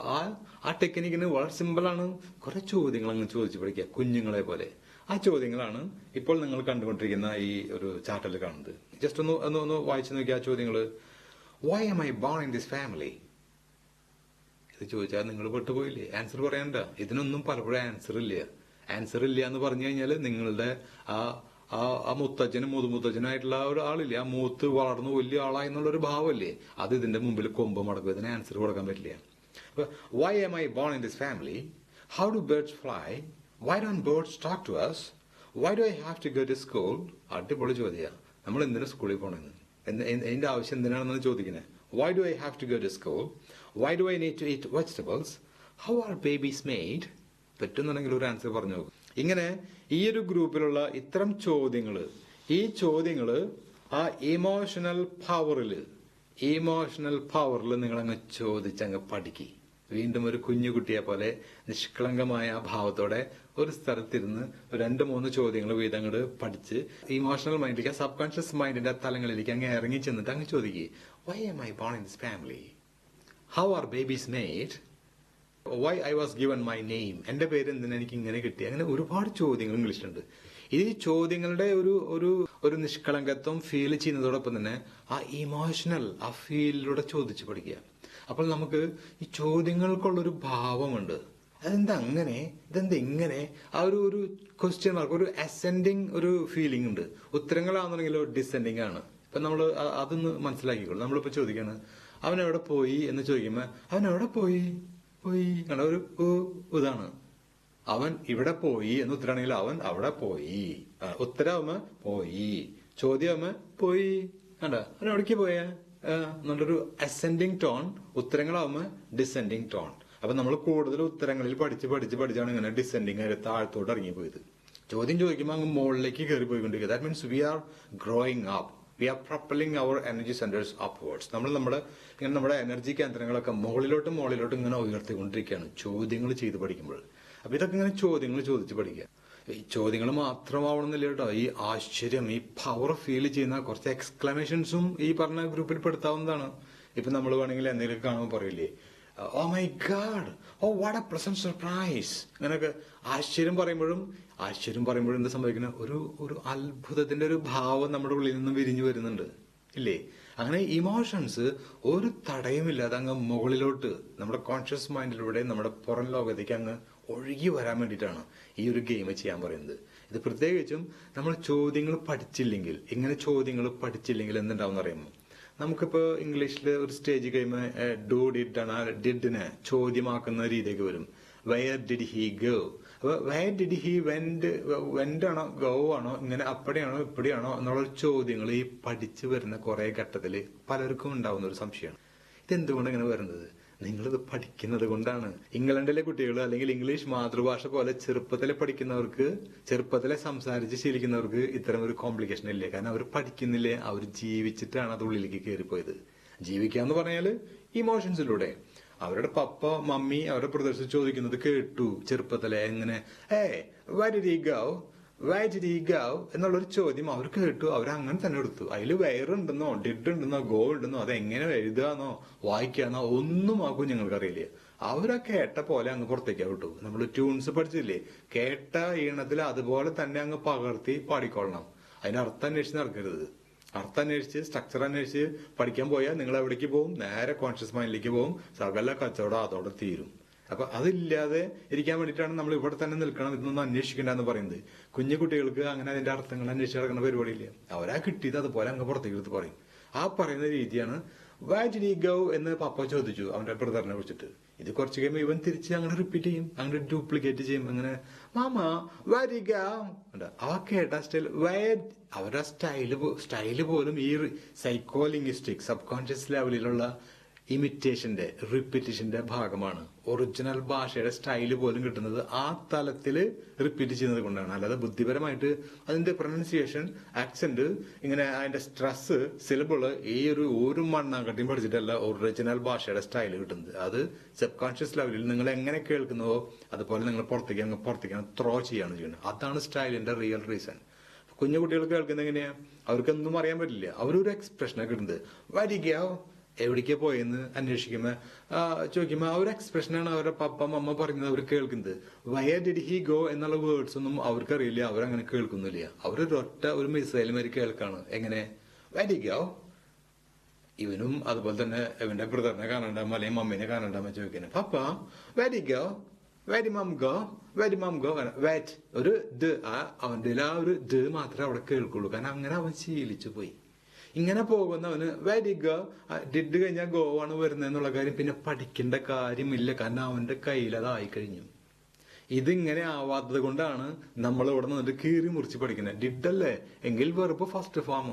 ആ ടെക്നിക്കിന് വളരെ സിമ്പിളാണ്. കുറെ ചോദ്യങ്ങൾ അങ്ങ് ചോദിച്ചു പഠിക്കുക, കുഞ്ഞുങ്ങളെ പോലെ. ആ ചോദ്യങ്ങളാണ് ഇപ്പോൾ നിങ്ങൾ കണ്ടുകൊണ്ടിരിക്കുന്ന ഈ ഒരു ചാർട്ടിൽ കാണുന്നത്. ജസ്റ്റ് ഒന്ന് വായിച്ചു നോക്കിയ ആ ചോദ്യങ്ങള്. Why am I born in this family? ഇത് ചോദിച്ചാൽ നിങ്ങൾ പെട്ടുപോയില്ലേ? ആൻസർ പറയണ്ട. ഇതിനൊന്നും പലപ്പോഴും ആൻസർ ഇല്ല എന്ന് പറഞ്ഞു കഴിഞ്ഞാൽ നിങ്ങളുടെ ആ മുത്തച്ഛനും മുതുമുത്തച്ഛനായിട്ടുള്ള ഒരു ആളില്ലേ, ആ മൂത്ത് വളർന്നു വലിയ ആളായി എന്നുള്ളൊരു ഭാവമല്ലേ, അത് ഇതിന്റെ മുമ്പിൽ കൊമ്പ് മടക്കും. ഇതിന് ആൻസർ കൊടുക്കാൻ പറ്റില്ല. Why am I born in this family? How do birds fly? Why don't birds talk to us? Why do I have to go to school? അടിപൊളി ചോദ്യം. നമ്മൾ എന്തിനാ സ്കൂളിൽ പോണെന്ന്, അതിന്റെ ആവശ്യം എന്തിനാണെന്നാണ് ചോദിക്കുന്നത്. Why do I have to go to school? Why do I need to eat vegetables? How are babies made? പറ്റുന്നുണ്ടെങ്കിൽ ഒരു ആൻസർ പറഞ്ഞു നോക്കും. ഇങ്ങനെ ഈ ഒരു ഗ്രൂപ്പിലുള്ള ഇത്തരം ഈ ചോദ്യങ്ങള് ആ ഇമോഷണൽ പവറിൽ നിങ്ങൾ അങ്ങ് ചോദിച്ചങ്ങ് പഠിക്കി. വീണ്ടും ഒരു കുഞ്ഞുകുട്ടിയെ പോലെ നിഷ്കളങ്കമായ ഭാവത്തോടെ ഒരു സ്ഥലത്തിരുന്ന് 2-3 ചോദ്യങ്ങൾ വീതം അങ്ങോട്ട് പഠിച്ച് ഇമോഷണൽ മൈൻഡിലേക്ക്, സബ് കോൺഷ്യസ് മൈൻഡിന്റെ തലങ്ങളിലേക്ക് അങ്ങ് ഇറങ്ങി ചെന്നിട്ട് അങ്ങ് ചോദിക്കുക, why am I born in this family? How are babies made? Why I was given my name? എന്റെ പേര് എന്തിനാ എനിക്ക് ഇങ്ങനെ കിട്ടി? അങ്ങനെ ഒരുപാട് ചോദ്യങ്ങൾ ഇംഗ്ലീഷിലുണ്ട്. ഈ ചോദ്യങ്ങളുടെ ഒരു നിഷ്കളങ്കത്വം ഫീൽ ചെയ്യുന്നതോടൊപ്പം തന്നെ ആ ഇമോഷണൽ ആ ഫീലിലൂടെ ചോദിച്ചു പഠിക്കുക. അപ്പോൾ നമുക്ക് ഈ ചോദ്യങ്ങൾക്കുള്ളൊരു ഭാവമുണ്ട്. അതെന്താ അങ്ങനെ, ഇതെന്താ ഇങ്ങനെ, ആ ഒരു ക്വസ്റ്റ്യൻ മാർക്ക്, ഒരു അസെൻഡിങ് ഒരു ഫീലിംഗ് ഉണ്ട്. ഉത്തരങ്ങളാണെന്നുണ്ടെങ്കിലോ ഡിസെൻഡിങ് ആണ്. ഇപ്പൊ നമ്മൾ അതൊന്ന് മനസ്സിലാക്കിക്കോളൂ. നമ്മളിപ്പോ ചോദിക്കാണ്, അവൻ എവിടെ പോയി എന്ന് ചോദിക്കുമ്പോ അവൻ എവിടെ പോയി കണ്ട ഒരു ഇതാണ്. അവൻ ഇവിടെ പോയി എന്ന് ഉത്തരാണെങ്കിൽ അവൻ അവിടെ പോയി. ഉത്തരാവുമ്പോ പോയി, ചോദ്യമാകുമ്പോ പോയി. കണ്ട അവൻ എവിടേക്ക് പോയാ എന്നുള്ളൊരു അസെൻഡിങ് ടോൺ. ഉത്തരങ്ങളാവുമ്പോ ഡിസെൻഡിങ് ടോൺ. അപ്പൊ നമ്മൾ കൂടുതൽ ഉത്തരങ്ങളിൽ പഠിച്ചാണ് ഇങ്ങനെ ഡിസെൻഡിങ് ആയിട്ട് താഴത്തോട്ട് ഇറങ്ങിപ്പോയത്. ചോദ്യം ചോദിക്കുമ്പോൾ അങ്ങ് മുകളിലേക്ക് കയറി പോയിക്കൊണ്ടിരിക്കുക. That means we are growing up. We are propelling our energy centres upwards. നമ്മുടെ എനർജി കേന്ദ്രങ്ങളൊക്കെ മുകളിലോട്ടും ഇങ്ങനെ ഉയർത്തിക്കൊണ്ടിരിക്കുകയാണ് ചോദ്യങ്ങൾ ചെയ്ത് പഠിക്കുമ്പോൾ. അപ്പൊ ഇതൊക്കെ ഇങ്ങനെ ചോദ്യങ്ങൾ ചോദിച്ച് പഠിക്കുക. ഈ ചോദ്യങ്ങൾ മാത്രമാവണമെന്നില്ല കേട്ടോ, ഈ ആശ്ചര്യം, ഈ പവർ ഫീൽ ചെയ്യുന്ന കുറച്ച് എക്സ്ക്ലമേഷൻസും ഈ പറഞ്ഞ ഗ്രൂപ്പിൽ പെടുത്താവുന്നതാണ്. ഇപ്പൊ നമ്മൾ വേണമെങ്കിൽ എന്തെങ്കിലും കാണുമ്പോൾ പറയില്ലേ, oh my god, oh what a pleasant surprise, അങ്ങനെയൊക്കെ ആശ്ചര്യം പറയുമ്പോഴും എന്താ സംഭവിക്കുന്നത്, ഒരു അത്ഭുതത്തിന്റെ ഒരു ഭാവം നമ്മുടെ ഉള്ളിൽ നിന്നും വിരിഞ്ഞു വരുന്നുണ്ട് ഇല്ലേ. അങ്ങനെ ഇമോഷൻസ് ഒരു തടയുമില്ലാതെ അങ്ങ് മുകളിലോട്ട് നമ്മുടെ കോൺഷ്യസ് മൈൻഡിലൂടെ നമ്മുടെ പുറം ലോകത്തേക്ക് അങ്ങ് ഒഴുകി വരാൻ വേണ്ടിയിട്ടാണ് ഈ ഒരു ഗെയിം ചെയ്യാൻ പറയുന്നത്. ഇത് പ്രത്യേകിച്ചും നമ്മൾ ചോദ്യങ്ങൾ പഠിച്ചില്ലെങ്കിൽ, ഇങ്ങനെ ചോദ്യങ്ങൾ പഠിച്ചില്ലെങ്കിൽ എന്തുണ്ടാവും അറിയുമോ, നമുക്കിപ്പോ ഇംഗ്ലീഷിൽ ഒരു സ്റ്റേജ് കഴിയുമ്പോൾ ഡു ഡിഡ് ആണ്, ഡിഡിനെ ചോദ്യമാക്കുന്ന രീതിയൊക്കെ വരും. വെയർ ഡിഡ് ഹി ഗോ, അപ്പൊ വെയർ ഡിഡ് ഹി വെന്റ് ആണോ ഗോ ആണോ, ഇങ്ങനെ അപ്പടിയാണോ ഇപ്പടിയാണോ എന്നുള്ള ചോദ്യങ്ങൾ ഈ പഠിച്ചു വരുന്ന കുറെ ഘട്ടത്തിൽ പലർക്കും ഉണ്ടാവുന്ന ഒരു സംശയമാണ്. ഇതെന്തുകൊണ്ട് ഇങ്ങനെ വരുന്നത്? നിങ്ങളിത് പഠിക്കുന്നത് കൊണ്ടാണ്. ഇംഗ്ലണ്ടിലെ കുട്ടികൾ അല്ലെങ്കിൽ ഇംഗ്ലീഷ് മാതൃഭാഷ പോലെ ചെറുപ്പത്തിലെ പഠിക്കുന്നവർക്ക്, ചെറുപ്പത്തിലെ സംസാരിച്ച് ശീലിക്കുന്നവർക്ക് ഇത്തരം ഒരു കോംപ്ലിക്കേഷൻ ഇല്ലേ. കാരണം അവർ പഠിക്കുന്നില്ലേ, അവർ ജീവിച്ചിട്ടാണ് അത് ഉള്ളിലേക്ക് കയറിപ്പോയത്. ജീവിക്കാന്ന് പറഞ്ഞാല് ഇമോഷൻസിലൂടെ. അവരുടെ പപ്പ മമ്മി അവരുടെ ബ്രദേഴ്സ് ചോദിക്കുന്നത് കേട്ടു ചെറുപ്പത്തിലെ, എങ്ങനെ where did he go എന്നുള്ളൊരു ചോദ്യം അവർ കേട്ടു, അവരങ്ങനെ തന്നെ എടുത്തു. അതിൽ ഉണ്ടെന്നോ ഡിഡ് ഉണ്ടെന്നോ ഗോ ഉണ്ടെന്നോ അതെങ്ങനെ എഴുതാന്നോ വായിക്കാന്നോ ഒന്നും ആ കുഞ്ഞുങ്ങൾക്കറിയില്ല. അവരാ കേട്ട പോലെ അങ്ങ് പുറത്തേക്ക് വിട്ടു. നമ്മൾ ട്യൂൺസ് പഠിച്ചില്ലേ, കേട്ട ഈണത്തിൽ അതുപോലെ തന്നെ അങ്ങ് പകർത്തി പാടിക്കൊള്ളണം. അതിന് അർത്ഥം അന്വേഷിച്ച് നടക്കരുത്. അർത്ഥം അന്വേഷിച്ച് സ്ട്രക്ചർ അന്വേഷിച്ച് പഠിക്കാൻ പോയാൽ നിങ്ങൾ എവിടേക്ക് പോകും, നേരെ കോൺഷ്യസ് മൈൻഡിലേക്ക് പോകും. സകല കച്ചവടം അതോടെ തീരും. അപ്പൊ അതില്ലാതെ ഇരിക്കാൻ വേണ്ടിയിട്ടാണ് നമ്മൾ ഇവിടെ തന്നെ നിൽക്കണം, ഇതൊന്നും അന്വേഷിക്കേണ്ടെന്ന് പറയുന്നത്. കുഞ്ഞു കുട്ടികൾക്ക് അങ്ങനെ അതിന്റെ അർത്ഥങ്ങൾ അന്വേഷിച്ച് നടക്കുന്ന പരിപാടിയില്ല. അവരാ കിട്ടിയത് അതുപോലെ അങ്ങ് പുറത്തേക്ക് എടുത്ത് പറയും. ആ പറയുന്ന രീതിയാണ് where did he go എന്ന് പപ്പ ചോദിച്ചു അവന്റെ ബ്രദറിനെ വിളിച്ചിട്ട്. ഇത് കുറച്ച് കഴിയുമ്പോൾ ഇവൻ തിരിച്ച് അങ്ങനെ റിപ്പീറ്റ് ചെയ്യും, അങ്ങനെ ഡ്യൂപ്ലിക്കേറ്റ് ചെയ്യും. അങ്ങനെ mama where did he go, അവ കേട്ട സ്റ്റൈൽ അവരുടെ സ്റ്റൈല് പോലും ഈ സൈക്കോ ലിംഗ്വിസ്റ്റിക് സബ് കോൺഷ്യസ് ലെവലിലുള്ള ഇമിറ്റേഷന്റെ റിപ്പീറ്റേഷന്റെ ഭാഗമാണ്. ഒറിജിനൽ ഭാഷയുടെ സ്റ്റൈല് പോലും കിട്ടുന്നത് ആ തലത്തില് റിപ്പീറ്റ് ചെയ്യുന്നത് കൊണ്ടാണ്. അല്ലാതെ ബുദ്ധിപരമായിട്ട് അതിന്റെ പ്രൊനൗൺസിയേഷൻ, ആക്സെന്റ്, ഇങ്ങനെ അതിന്റെ സ്ട്രെസ്, സിലബിള് ഈ ഒരു മണ്ണാങ്കട്ടിയും പഠിച്ചിട്ടല്ല ഒറിജിനൽ ഭാഷയുടെ സ്റ്റൈല് കിട്ടുന്നത്. അത് സബ് കോൺഷ്യസ് ലെവലിൽ നിങ്ങൾ എങ്ങനെ കേൾക്കുന്നുവോ അതുപോലെ നിങ്ങൾ പുറത്തേക്ക് ത്രോ ചെയ്യാണ് ചെയ്യുന്നത്. അതാണ് സ്റ്റൈലിന്റെ റിയൽ റീസൺ. കുഞ്ഞു കുട്ടികൾ കേൾക്കുന്നത് എങ്ങനെയാ, അവർക്കൊന്നും അറിയാൻ പറ്റില്ല. അവരൊരു എക്സ്പ്രഷനാണ് കിട്ടുന്നത്. വരികയോ എവിടേക്കാ പോയെന്ന് ചോദിക്കുമ്പോ ആ ഒരു എക്സ്പ്രഷനാണ് അവരുടെ പപ്പ മമ്മ പറയുന്നത് അവർ കേൾക്കുന്നത്. വയർ ഡിഡ് ഹി ഗോ എന്നുള്ള വേർഡ്സ് ഒന്നും അവർക്കറിയില്ല, അവരങ്ങനെ കേൾക്കുന്നില്ല. അവരൊരൊറ്റ ഒരു മിസൈൽ മാതിരി കേൾക്കാണ്. എങ്ങനെ വരികയോ. ഇവനും അതുപോലെ തന്നെ ഇവന്റെ ബ്രദറിനെ കാണണ്ടാമോ അല്ലെങ്കിൽ മമ്മീനെ കാണണ്ടാമോ ചോദിക്കുന്നത്. പപ്പ വരികയോ, വെരി മം ഗോ, വെറ്റ് ഒരു അവന്റെ ആ ഒരു മാത്രമേ അവിടെ കേൾക്കുള്ളൂ. കാരണം അങ്ങനെ അവൻ ശീലിച്ചു പോയി. ഇങ്ങനെ പോകുന്നവന് വരിക ഡിഡ് കഴിഞ്ഞാൽ ഗോ ആണ് വരുന്നത് എന്നുള്ള കാര്യം പിന്നെ പഠിക്കേണ്ട കാര്യമില്ല. കാരണം അവന്റെ കയ്യിൽ അതായി കഴിഞ്ഞു. ഇതിങ്ങനെ ആവാത്തത് കൊണ്ടാണ് നമ്മൾ ഇവിടെ നിന്നിട്ട് കീറി മുറിച്ച് പഠിക്കുന്നത്. ഡിഡ് അല്ലേ എങ്കിൽ വെറുപ്പ് ഫസ്റ്റ് ഫോം,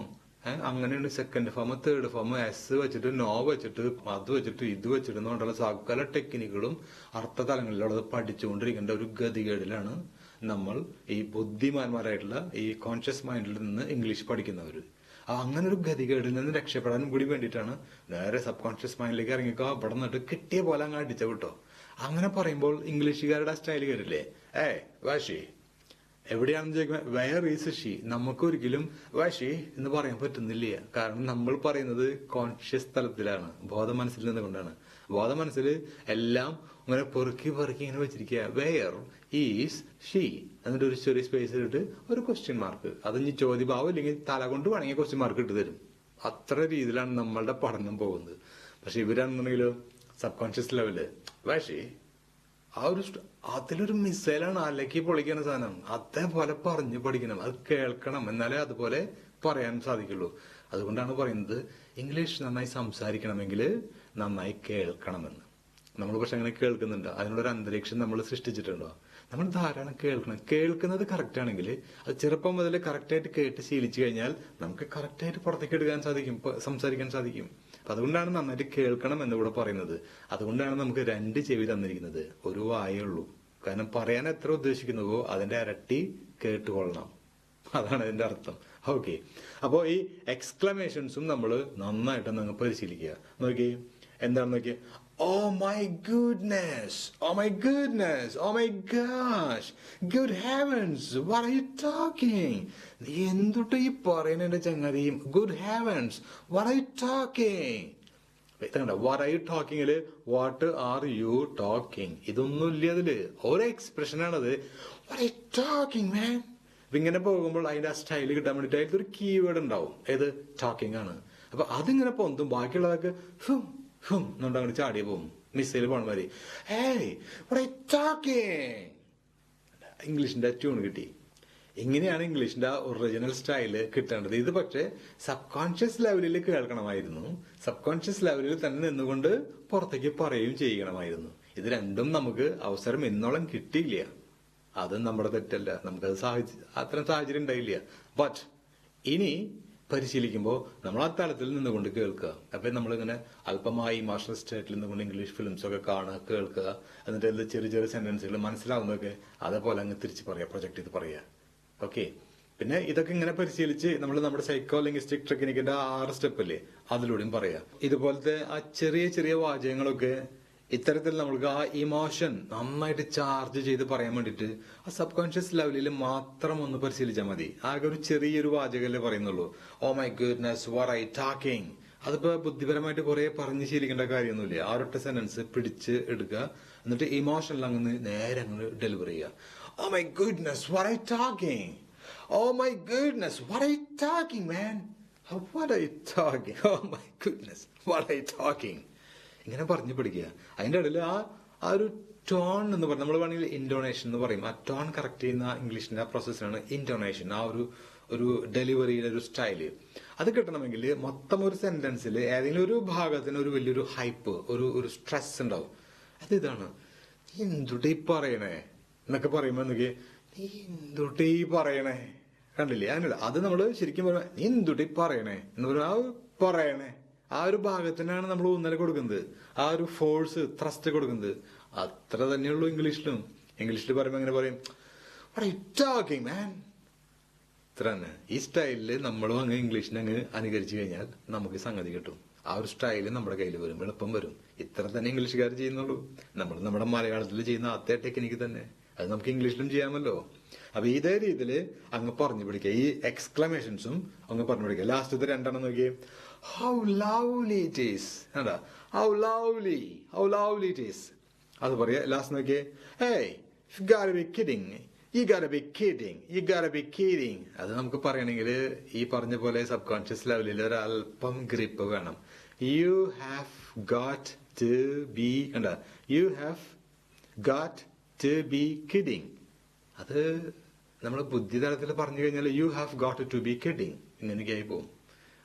അങ്ങനെയാണ് second form, third form, S വെച്ചിട്ട് നോ വെച്ചിട്ട് അത് വെച്ചിട്ട് ഇത് വെച്ചിട്ട് കൊണ്ടുള്ള സകല ടെക്നിക്കുകളും അർത്ഥതലങ്ങളിലുള്ളത് പഠിച്ചുകൊണ്ടിരിക്കേണ്ട ഒരു ഗതികേടിലാണ് നമ്മൾ ഈ ബുദ്ധിമാന്മാരായിട്ടുള്ള ഈ കോൺഷ്യസ് മൈൻഡിൽ നിന്ന് ഇംഗ്ലീഷ് പഠിക്കുന്നവര്. അങ്ങനെ ഒരു ഗതികേടിൽ നിന്ന് രക്ഷപ്പെടാനും കൂടി വേണ്ടിയിട്ടാണ് നേരെ സബ് കോൺഷ്യസ് മൈൻഡിലേക്ക് ഇറങ്ങിക്കോ, അവിടെ നിന്നിട്ട് കിട്ടിയ പോലെ അങ്ങ് അടിച്ച വിട്ടോ. അങ്ങനെ പറയുമ്പോൾ ഇംഗ്ലീഷുകാരുടെ സ്റ്റൈൽ കേട്ടില്ലേ, വാഷി എവിടെയാണെന്ന് ചോദിക്കുമ്പോൾ വെയർ ഈസ് ഷീ. നമുക്കൊരിക്കലും വാഷി എന്ന് പറയാൻ പറ്റുന്നില്ല. കാരണം നമ്മൾ പറയുന്നത് കോൺഷ്യസ് തലത്തിലാണ്, ബോധ മനസ്സിൽ നിന്നുകൊണ്ടാണ്. ബോധ മനസ്സിൽ എല്ലാം ഇങ്ങനെ പെറുക്കി ഇങ്ങനെ വെച്ചിരിക്കുക. വെയർ ഈസ് ഷീ എന്നിട്ട് ഒരു ചെറിയ സ്പേസ് ഇട്ടിട്ട് ഒരു ക്വസ്റ്റ്യൻ മാർക്ക്. അത് ഇനി ചോദ്യഭാവം ഇല്ലെങ്കിൽ തല കൊണ്ട് വേണമെങ്കിൽ ക്വസ്റ്റ്യൻ മാർക്ക് ഇട്ട് തരും. അത്ര രീതിയിലാണ് നമ്മളുടെ പഠനം പോകുന്നത്. പക്ഷെ ഇവരാണെന്നുണ്ടെങ്കിലോ സബ് കോൺഷ്യസ് ലെവല് വാഷി അതിലൊരു മിസൈലാണ് അലക്കി പൊളിക്കുന്ന സാധനം. അതേപോലെ പറഞ്ഞു പഠിക്കണം, അത് കേൾക്കണം, എന്നാലേ അതുപോലെ പറയാൻ സാധിക്കുള്ളൂ. അതുകൊണ്ടാണ് പറയുന്നത് ഇംഗ്ലീഷ് നന്നായി സംസാരിക്കണമെങ്കിൽ നന്നായി കേൾക്കണമെന്ന്. നമ്മൾ പക്ഷെ അങ്ങനെ കേൾക്കുന്നുണ്ടോ? അതിനുള്ളൊരു അന്തരീക്ഷം നമ്മൾ സൃഷ്ടിച്ചിട്ടുണ്ടോ? നമ്മൾ ധാരാളം കേൾക്കുന്നത് കറക്റ്റ് ആണെങ്കിൽ, അത് ചെറുപ്പം മുതൽ കറക്റ്റായിട്ട് കേട്ട് ശീലിച്ചു കഴിഞ്ഞാൽ നമുക്ക് കറക്റ്റായിട്ട് പുറത്തേക്ക് എടുക്കാൻ സാധിക്കും, സംസാരിക്കാൻ സാധിക്കും. അപ്പൊ അതുകൊണ്ടാണ് നന്നായിട്ട് കേൾക്കണം എന്നിവിടെ പറയുന്നത്. അതുകൊണ്ടാണ് നമുക്ക് 2 ചെവി തന്നിരിക്കുന്നത്, ഒരു വായേ ഉള്ളൂ. കാരണം പറയാൻ എത്ര ഉദ്ദേശിക്കുന്നുവോ അതിന്റെ ഇരട്ടി കേട്ടുകൊള്ളണം. അതാണ് അതിന്റെ അർത്ഥം. ഓക്കെ, അപ്പോ ഈ എക്സ്ക്ലമേഷൻസും നമ്മൾ നന്നായിട്ട് അങ്ങ് പരിശീലിക്കുക. നോക്കി എന്താണെന്ന് നോക്കിയ Oh my goodness! Oh my goodness! Oh my gosh! Good heavens! What are you talking? നീ എന്തുട്ടാ ഈ പറയുന്ന എന്റെ ചങ്ങാതി? Good heavens! What are you talking? What are you ടോക്കിങ്ങില് വാട്ട് ആർ യു ടോക്കിംഗ് ഇതൊന്നും ഇല്ല അതില് ഒരു എക്സ്പ്രഷനാണത്. What are you talking man? ഇങ്ങനെ പോകുമ്പോൾ അതിന്റെ ആ സ്റ്റൈല് കിട്ടാൻ വേണ്ടിട്ട് അതിലത്തെ ഒരു കീവേഡ് ഉണ്ടാവും. ഏത്? ടോക്കിംഗ് ആണ്. അപ്പൊ അതിങ്ങനെ പൊന്തും, ബാക്കിയുള്ളതൊക്കെ ഹും ഹും എന്നുകൊണ്ട് അങ്ങനെ ചാടി പോകും. മിസൈൽ പോണ മാതിരി. Hey what are you talking? ഇംഗ്ലീഷിന്റെ ട്യൂൺ കിട്ടി. ഇങ്ങനെയാണ് ഇംഗ്ലീഷിന്റെ ഒറിജിനൽ സ്റ്റൈല് കിട്ടേണ്ടത്. ഇത് പക്ഷേ സബ് കോൺഷ്യസ് ലെവലിൽ കേൾക്കണമായിരുന്നു. സബ് കോൺഷ്യസ് ലെവലിൽ തന്നെ നിന്നുകൊണ്ട് പുറത്തേക്ക് പറയുകയും ചെയ്യണമായിരുന്നു. ഇത് രണ്ടും നമുക്ക് അവസരം എന്നോളം കിട്ടിയില്ല. അത് നമ്മുടെ തെറ്റല്ല, നമുക്കത് അത്തരം സാഹചര്യം ഉണ്ടായില്ല. ബട്ട് ഇനി പരിശീലിക്കുമ്പോൾ നമ്മൾ ആ തലത്തിൽ നിന്നുകൊണ്ട് കേൾക്കുക. അപ്പൊ നമ്മളിങ്ങനെ അല്പമായി ഇമോഷണൽ സ്റ്റേറ്റിൽ നിന്നുകൊണ്ട് ഇംഗ്ലീഷ് ഫിലിംസ് ഒക്കെ കാണുക, കേൾക്കുക. എന്നിട്ട് അതിൽ ചെറിയ ചെറിയ സെന്റൻസുകൾ മനസ്സിലാവുന്നതൊക്കെ അതേപോലെ അങ്ങ് തിരിച്ച് പറയുക, പ്രൊജക്ട് ചെയ്ത് പറയുക. ഓക്കെ. പിന്നെ ഇതൊക്കെ ഇങ്ങനെ പരിശീലിച്ച് നമ്മൾ നമ്മുടെ സൈക്കോ ലിംഗ്വിസ്റ്റിക് ടെക്നിക്കിന്റെ 6 സ്റ്റെപ്പല്ലേ, അതിലൂടെയും പറയാം. ഇതുപോലത്തെ ആ ചെറിയ ചെറിയ വാചകങ്ങളൊക്കെ ഇത്തരത്തിൽ നമ്മൾക്ക് ആ ഇമോഷൻ നന്നായിട്ട് ചാർജ് ചെയ്ത് പറയാൻ വേണ്ടിയിട്ട് ആ സബ് കോൺഷ്യസ് ലെവലിൽ മാത്രം ഒന്ന് പരിശീലിച്ചാൽ മതി. ആകെ ഒരു ചെറിയൊരു വാചകല്ലേ പറയുന്നുള്ളൂ. Oh my goodness what are you talking? അതിപ്പോ ബുദ്ധിപരമായിട്ട് കുറെ പറഞ്ഞ് ശീലിക്കേണ്ട കാര്യമൊന്നുമില്ല. ആ ഒരൊറ്റ സെന്റൻസ് പിടിച്ച് എടുക്കുക, എന്നിട്ട് ഇമോഷനിൽ അങ്ങ് നേരെ അങ്ങ് ഡെലിവർ ചെയ്യുക. Oh my goodness, what are you talking? Oh my goodness, what are you talking, man? What are you talking? Oh my goodness, what are you talking? ഇങ്ങനെ പറഞ്ഞു പഠിക്കുക. അതിന്റെ ഇടയിൽ ആ ഒരു ടോൺ എന്ന് പറഞ്ഞാൽ നമ്മൾ വേണമെങ്കിൽ ഇന്റോണേഷൻ എന്ന് പറയും. ആ ടോൺ കറക്റ്റ് ചെയ്യുന്ന ഇംഗ്ലീഷിന്റെ ആ പ്രോസസ്സിനാണ് ഇന്റോണേഷൻ. ആ ഒരു ഡെലിവറിയുടെ ഒരു സ്റ്റൈല് അത് കിട്ടണമെങ്കിൽ മൊത്തം ഒരു സെന്റൻസിൽ ഏതെങ്കിലും ഒരു ഭാഗത്തിന് ഒരു വലിയൊരു ഹൈപ്പ്, ഒരു സ്ട്രെസ് ഉണ്ടാവും. അത് ഇതാണ്. എന്തുട്ടീ പറയണേ എന്നൊക്കെ പറയുമ്പോ എന്തൊക്കെ നീ എന്തുട്ടീ പറയണേ, കണ്ടില്ലേ? അങ്ങനെയല്ല, അത് നമ്മള് ശരിക്കും പറയുമ്പോ നീ എന്തുട്ടീ പറയണേ എന്ന് പറയുക. ആ പറയണേ ആ ഒരു ഭാഗത്തിനാണ് നമ്മൾ ഊന്നൽ കൊടുക്കുന്നത്, ആ ഒരു ഫോഴ്സ് ത്രസ്റ്റ് കൊടുക്കുന്നത്. അത്ര തന്നെയുള്ളൂ ഇംഗ്ലീഷിലും. ഇംഗ്ലീഷിൽ പറയുമ്പോ എങ്ങനെ പറയും? What are you talking, man? ഇത്ര തന്നെ. ഈ സ്റ്റൈലില് നമ്മളും അങ്ങ് ഇംഗ്ലീഷിനെ അങ്ങ് അനുകരിച്ചു കഴിഞ്ഞാൽ നമുക്ക് സംഗതി കിട്ടും. ആ ഒരു സ്റ്റൈല് നമ്മുടെ കയ്യിൽ വരും, എളുപ്പം വരും. ഇത്ര തന്നെ ഇംഗ്ലീഷുകാർ ചെയ്യുന്നുള്ളൂ. നമ്മൾ നമ്മുടെ മലയാളത്തിൽ ചെയ്യുന്ന അതേ ടെക്നിക്ക് തന്നെ അത് നമുക്ക് ഇംഗ്ലീഷിലും ചെയ്യാമല്ലോ. അപ്പൊ ഇതേ രീതിയിൽ അങ്ങ് പറഞ്ഞു പിടിക്കുക. ഈ എക്സ്ക്ലമേഷൻസും അങ്ങ് പറഞ്ഞു പിടിക്കുക. ലാസ്റ്റത്തെ 2 നോക്കിയേ. How lovely it is. എന്താ? How lovely, how lovely it is. അത് പറയാ. ലാസ്റ്റ് നോക്കിയേ. Hey you gotta be kidding, you gotta be kidding, you gotta be kidding. അത് നമുക്ക് പറയണമെങ്കിൽ ഈ പറഞ്ഞ പോലെ സബ് കോൺഷ്യസ് ലെവലിൽ ഒരല്പം ഗ്രിപ്പ് വേണം. You have got to be, കണ്ട, you have got to be kidding. അത് നമ്മൾ ബുദ്ധി തലത്തിൽ പറഞ്ഞു കഴിഞ്ഞാൽ you have got to be kidding ഇങ്ങനെയൊക്കെയായി പോകും.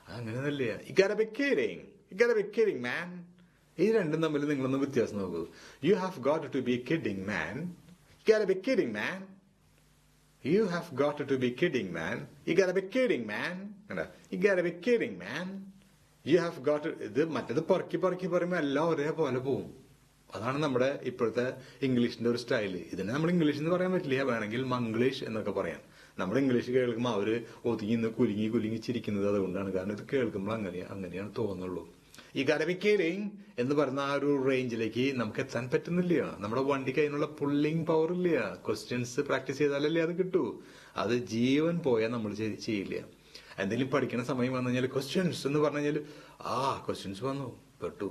അങ്ങനെയല്ലേ? You gotta be kidding, you gotta be kidding, man. ഈ രണ്ടും തമ്മിൽ നിങ്ങളൊന്ന് വ്യത്യാസം നോക്കൂ. You have got to be kidding, man. You gotta be kidding, man. You have got to be kidding, man. You gotta be kidding, man. You gotta be kidding, man. You have got to. ഇത് മറ്റേത് പറക്കി പറയുമ്പോൾ എല്ലാം ഒരേപോലെ പോവും. അതാണ് നമ്മുടെ ഇപ്പോഴത്തെ ഇംഗ്ലീഷിന്റെ ഒരു സ്റ്റൈല്. ഇതിനെ നമ്മൾ ഇംഗ്ലീഷ് എന്ന് പറയാൻ പറ്റില്ല, വേണമെങ്കിൽ മംഗ്ലീഷ് എന്നൊക്കെ പറയാം. നമ്മുടെ ഇംഗ്ലീഷ് കേൾക്കുമ്പോൾ അവര് ഒതുങ്ങി കുലുങ്ങി ചിരിക്കുന്നത് അതുകൊണ്ടാണ്. കാരണം ഇത് കേൾക്കുമ്പോൾ അങ്ങനെയാണ് തോന്നുള്ളൂ. ഈ gotta be kidding എന്ന് പറഞ്ഞ ആ ഒരു റേഞ്ചിലേക്ക് നമുക്ക് എത്താൻ പറ്റുന്നില്ല. നമ്മുടെ വണ്ടിക്ക് അതിനുള്ള പുള്ളിങ് പവർ ഇല്ല. ക്വസ്റ്റ്യൻസ് പ്രാക്ടീസ് ചെയ്താലല്ലേ അത് കിട്ടൂ. അത് ജീവൻ പോയാൽ നമ്മൾ ചെയ്യില്ല. എന്തെങ്കിലും പഠിക്കുന്ന സമയം വന്നു കഴിഞ്ഞാൽ ക്വസ്റ്റ്യൻസ് എന്ന് പറഞ്ഞു കഴിഞ്ഞാൽ ക്വസ്റ്റ്യൻസ് വന്നു പെട്ടു,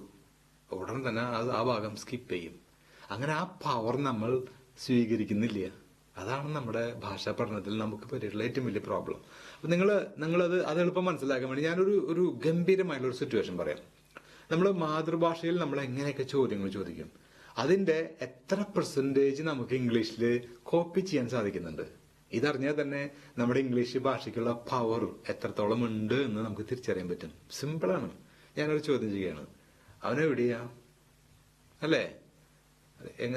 ഉടൻ തന്നെ അത് ആ ഭാഗം സ്കിപ്പ് ചെയ്യും. അങ്ങനെ ആ പവർ നമ്മൾ സ്വീകരിക്കുന്നില്ല. അതാണ് നമ്മുടെ ഭാഷാ പഠനത്തിൽ നമുക്ക് പറ്റിയിട്ടുള്ള ഏറ്റവും വലിയ പ്രോബ്ലം. അപ്പൊ നിങ്ങളത് എളുപ്പം മനസ്സിലാക്കാൻ വേണ്ടി ഞാനൊരു ഗംഭീരമായിട്ടുള്ള ഒരു സിറ്റുവേഷൻ പറയാം. നമ്മൾ മാതൃഭാഷയിൽ നമ്മൾ എങ്ങനെയൊക്കെ ചോദ്യങ്ങൾ ചോദിക്കും, അതിന്റെ എത്ര പെർസെന്റേജ് നമുക്ക് ഇംഗ്ലീഷിൽ കോപ്പി ചെയ്യാൻ സാധിക്കുന്നുണ്ട്. ഇതറിഞ്ഞാൽ തന്നെ നമ്മുടെ ഇംഗ്ലീഷ് ഭാഷയ്ക്കുള്ള പവർ എത്രത്തോളം ഉണ്ട് എന്ന് നമുക്ക് തിരിച്ചറിയാൻ പറ്റും. സിമ്പിളാണ്. ഞാനൊരു ചോദ്യം ചെയ്യാണ്, അവനെവിടെയാ അല്ലേ?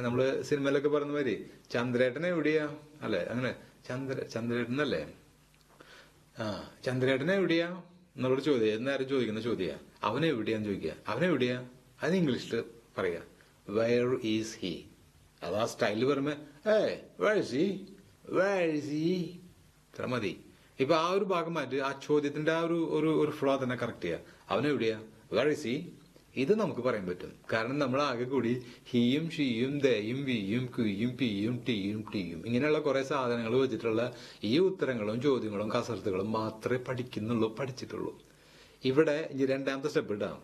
നമ്മള് സിനിമയിലൊക്കെ പറഞ്ഞ മാതിരി ചന്ദ്രേട്ടൻ എവിടെയാ അല്ലെ? അങ്ങനെ ചന്ദ്രേട്ടനല്ലേ? ചന്ദ്രേട്ടനെ എവിടെയാ എന്നുള്ളൊരു ചോദ്യം നേരം ചോദിക്കുന്ന ചോദ്യ. അവനെവിടെയാന്ന് ചോദിക്കുക. അവനെവിടെയാ അത് ഇംഗ്ലീഷിൽ പറയാ, വേർ ഈസ് ഹി. അതാ സ്റ്റൈലിൽ പറയുമ്പോ where is he, where is he, ഇത്ര മതി. ഇപ്പൊ ആ ഒരു ഭാഗം മാറ്റി ആ ചോദ്യത്തിന്റെ ആ ഒരു ഫ്ലോ തന്നെ കറക്റ്റ് ചെയ്യാ. അവനെവിടെയാ, വേർ ഈസ് ഹി, ഇത് നമുക്ക് പറയാൻ പറ്റും. കാരണം നമ്മൾ ആകെ കൂടി ഹിയും ഷിയും ദയും വിയും ക്യുയും പിയും ടിയും ടിയും ഇങ്ങനെയുള്ള കുറെ സാധനങ്ങൾ വെച്ചിട്ടുള്ള ഈ ഉത്തരങ്ങളും ചോദ്യങ്ങളും കസർത്തുകളും മാത്രമേ പഠിച്ചിട്ടുള്ളൂ. ഇവിടെ ഈ രണ്ടാമത്തെ സ്റ്റെപ്പ് ഇടാം.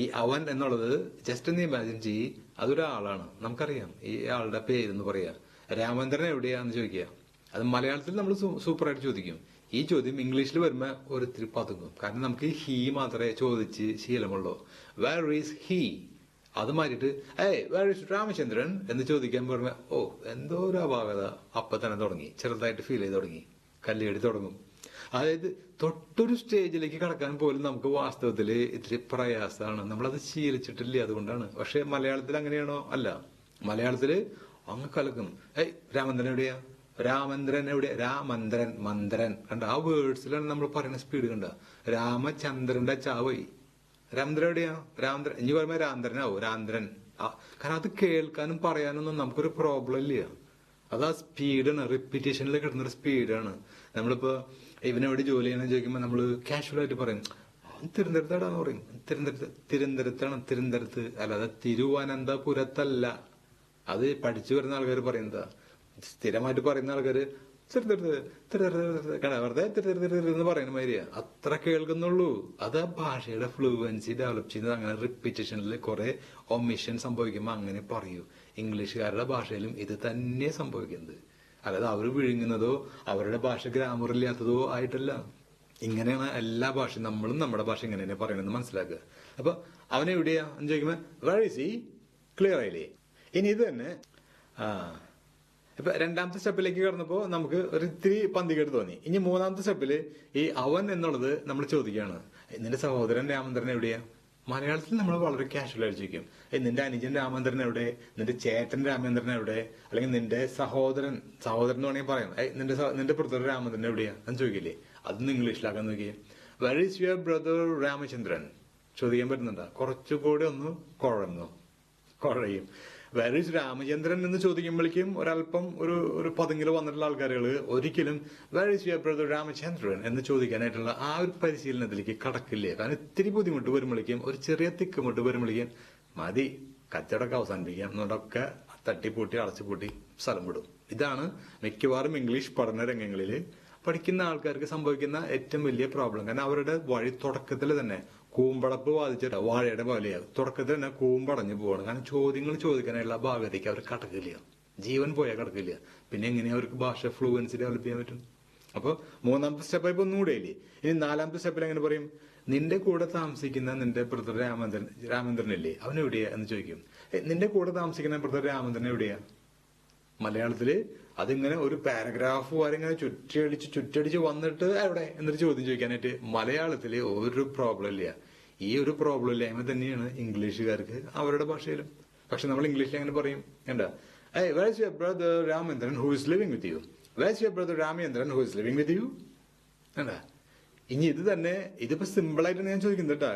ഈ അവൻ എന്നുള്ളത് ജസ്റ്റ് ഒന്ന് ഇമാജിൻ ചെയ്യ്, അതൊരാളാണ്, നമുക്കറിയാം ഈ ആളുടെ പേരെന്ന് പറയാ. രാമചന്ദ്രൻ എവിടെയാന്ന് ചോദിക്കുക. അത് മലയാളത്തിൽ നമ്മൾ സൂപ്പറായിട്ട് ചോദിക്കും. ഈ ചോദ്യം ഇംഗ്ലീഷിൽ വരുമ്പോ ഒരിത്തിരി പതുങ്ങും. കാരണം നമുക്ക് ഹീ മാത്രമേ ചോദിച്ച് ശീലമുള്ളൂ. വേർ ഈസ് ഹീ അത് മാറ്റിട്ട് വേർ ഈസ് രാമചന്ദ്രൻ എന്ന് ചോദിക്കാൻ പറഞ്ഞ എന്തോ ഒരു അപാകത അപ്പൊ തന്നെ തുടങ്ങി, ചെറുതായിട്ട് ഫീൽ ചെയ്ത് തുടങ്ങി, കല്ലുകടി തുടങ്ങും. അതായത് തൊട്ടൊരു സ്റ്റേജിലേക്ക് കടക്കാൻ പോലും നമുക്ക് വാസ്തവത്തിൽ ഇത്തിരി പ്രയാസമാണ്. നമ്മളത് ശീലിച്ചിട്ടില്ല, അതുകൊണ്ടാണ്. പക്ഷെ മലയാളത്തിൽ അങ്ങനെയാണോ? അല്ല. മലയാളത്തില് അങ്ങ് കലക്കും. രാമചന്ദ്രൻ എവിടെയാ, രാമചന്ദ്രൻ എവിടെയാ, രാമന്ത്രൻ, മന്ത്രൻ. കണ്ട ആ വേർഡ്സിലാണ് നമ്മൾ പറയുന്ന സ്പീഡ്. കണ്ട രാമചന്ദ്രന്റെ ചാവയി. രാമചന്ദ്രൻ എവിടെയാ, രാമചന്ദ്രൻ ഇനി പറയുമ്പോ രാമചന്ദ്രനാവോ, രാമചന്ദ്രൻ. കാരണം അത് കേൾക്കാനും പറയാനൊന്നും നമുക്കൊരു പ്രോബ്ലം ഇല്ല. അത് ആ സ്പീഡാണ്, റിപ്പീറ്റേഷനിൽ കിട്ടുന്നൊരു സ്പീഡാണ്. നമ്മളിപ്പോ ഇവനെവിടെ ജോലി ചെയ്യണമെന്ന് ചോദിക്കുമ്പോ നമ്മള് കാഷ്വൽ ആയിട്ട് പറയും തിരുവനന്തപുരത്താടാന്ന് പറയും. തിരുവനന്തപുരത്ത്, അല്ലാതെ തിരുവനന്തപുരത്തല്ല. അത് പഠിച്ചു വരുന്ന ആൾക്കാർ പറയുന്നതാ. സ്ഥിരമായിട്ട് പറയുന്ന ആൾക്കാര് വെറുതെ എന്ന് പറയുന്ന മാതിരിയാ, അത്ര കേൾക്കുന്നുള്ളൂ. അത് ആ ഭാഷയുടെ ഫ്ലുവൻസി ഡെവലപ്പ് ചെയ്യുന്നത് അങ്ങനെ റിപ്പീറ്റേഷനിൽ കുറെ ഒമിഷൻ സംഭവിക്കുമ്പോ അങ്ങനെ പറയൂ. ഇംഗ്ലീഷുകാരുടെ ഭാഷയിലും ഇത് തന്നെ സംഭവിക്കുന്നത്. അല്ലാതെ അവർ വിഴുങ്ങുന്നതോ അവരുടെ ഭാഷ ഗ്രാമർ ഇല്ലാത്തതോ ആയിട്ടല്ല. ഇങ്ങനെയാണ് എല്ലാ ഭാഷയും. നമ്മളും നമ്മുടെ ഭാഷ ഇങ്ങനെ തന്നെ പറയണമെന്ന് മനസ്സിലാക്കുക. അപ്പൊ അവനെവിടെയാ എന്ന് ചോദിക്കുമ്പോ വേർ ഈസ് ഹി, ക്ലിയർ ആയില്ലേ? ഇനി ഇത് തന്നെ ഇപ്പൊ രണ്ടാമത്തെ സ്റ്റെപ്പിലേക്ക് കടന്നപ്പോ നമുക്ക് ഒരു ഇത്തിരി പന്തികേട് തോന്നി. ഇനി മൂന്നാമത്തെ സ്റ്റെപ്പില് ഈ അവൻ എന്നുള്ളത് നമ്മൾ ചോദിക്കുകയാണ്, നിന്റെ സഹോദരൻ രാമചന്ദ്രൻ എവിടെയാ? മലയാളത്തിൽ നമ്മൾ വളരെ കാഷ്വൽ ആയിട്ട് ചോദിക്കും, നിന്റെ അനുജൻ രാമചന്ദ്രൻ എവിടെ, നിന്റെ ചേട്ടൻ രാമചന്ദ്രൻ എവിടെ, അല്ലെങ്കിൽ നിന്റെ സഹോദരൻ എന്ന് വേണമെങ്കിൽ പറയാം, നിന്റെ ബ്രദർ രാമചന്ദ്രൻ എവിടെയാ എന്ന് ചോദിക്കില്ലേ? അതൊന്ന് ഇംഗ്ലീഷിലാക്കാൻ നോക്കിയേ. Were is your brother Ramachandran ചോദിക്കാൻ പറ്റുന്നുണ്ടോ? കുറച്ചുകൂടി ഒന്ന് കുഴയും. വേർ ഈസ് രാമചന്ദ്രൻ എന്ന് ചോദിക്കുമ്പോഴേക്കും ഒരല്പം ഒരു പതുങ്ങിൽ വന്നിട്ടുള്ള ആൾക്കാരുകൾ ഒരിക്കലും where is your brother Ramachandran എന്ന് ചോദിക്കാനായിട്ടുള്ള ആ ഒരു പരിശീലനത്തിലേക്ക് കടക്കില്ലേ. കാരണം ഇത്തിരി ബുദ്ധിമുട്ട് വരുമ്പോഴേക്കും, ഒരു ചെറിയ തിക്കുമുട്ട് വരുമ്പോഴേക്കും മതി, കച്ചവടമൊക്കെ അവസാനിപ്പിക്കാം എന്നുകൊണ്ടൊക്കെ തട്ടിപ്പൂട്ടി അടച്ചുപൂട്ടി സ്ഥലം വിടും. ഇതാണ് മിക്കവാറും ഇംഗ്ലീഷ് പഠന രംഗങ്ങളിൽ പഠിക്കുന്ന ആൾക്കാർക്ക് സംഭവിക്കുന്ന ഏറ്റവും വലിയ പ്രോബ്ലം. കാരണം അവരുടെ വഴി തുടക്കത്തിൽ തന്നെ കൂമ്പടപ്പ് ബാധിച്ചിട്ട് വാഴയുടെ പോലെയാകും. തുടക്കത്തിൽ തന്നെ കൂമ്പടഞ്ഞു പോവാണ്. കാരണം ചോദ്യങ്ങൾ ചോദിക്കാനുള്ള ഭാഗത്തേക്ക് അവർ കടക്കില്ല, ജീവൻ പോയാൽ കടക്കില്ല. പിന്നെ എങ്ങനെയാ അവർക്ക് ഭാഷ ഫ്ലുവൻസി ഡെവലപ്പ് ചെയ്യാൻ പറ്റും? അപ്പൊ മൂന്നാമത്തെ സ്റ്റെപ്പായി ഇപ്പൊ ഒന്നുകൂടെ ഇല്ലേ. ഇനി നാലാമത്തെ സ്റ്റെപ്പിൽ എങ്ങനെ പറയും? നിന്റെ കൂടെ താമസിക്കുന്ന നിന്റെ ബ്രദർ രാമചന്ദ്രനല്ലേ, അവൻ എവിടെയാ എന്ന് ചോദിക്കും. നിന്റെ കൂടെ താമസിക്കുന്ന ബ്രദർ രാമചന്ദ്രൻ എവിടെയാ? മലയാളത്തില് അതിങ്ങനെ ഒരു പാരഗ്രാഫ് വരെ ഇങ്ങനെ ചുറ്റടിച്ച് വന്നിട്ട് എവിടെ എന്നൊരു ചോദ്യം ചോദിക്കാനായിട്ട് മലയാളത്തില് ഒരു പ്രോബ്ലം ഇല്ല. ഈ ഒരു പ്രോബ്ലം ഇല്ലായ്മ തന്നെയാണ് ഇംഗ്ലീഷുകാർക്ക് അവരുടെ ഭാഷയിലും. പക്ഷെ നമ്മൾ ഇംഗ്ലീഷിൽ അങ്ങനെ പറയും, എന്താ where's your brother Ramachandran who is living with you? Where's your brother Ramachandran who is living with you? എന്താ ഇനി ഇത് തന്നെ, ഇതിപ്പോ സിമ്പിൾ ആയിട്ട് ഞാൻ ചോദിക്കുന്നത് കേട്ടാ,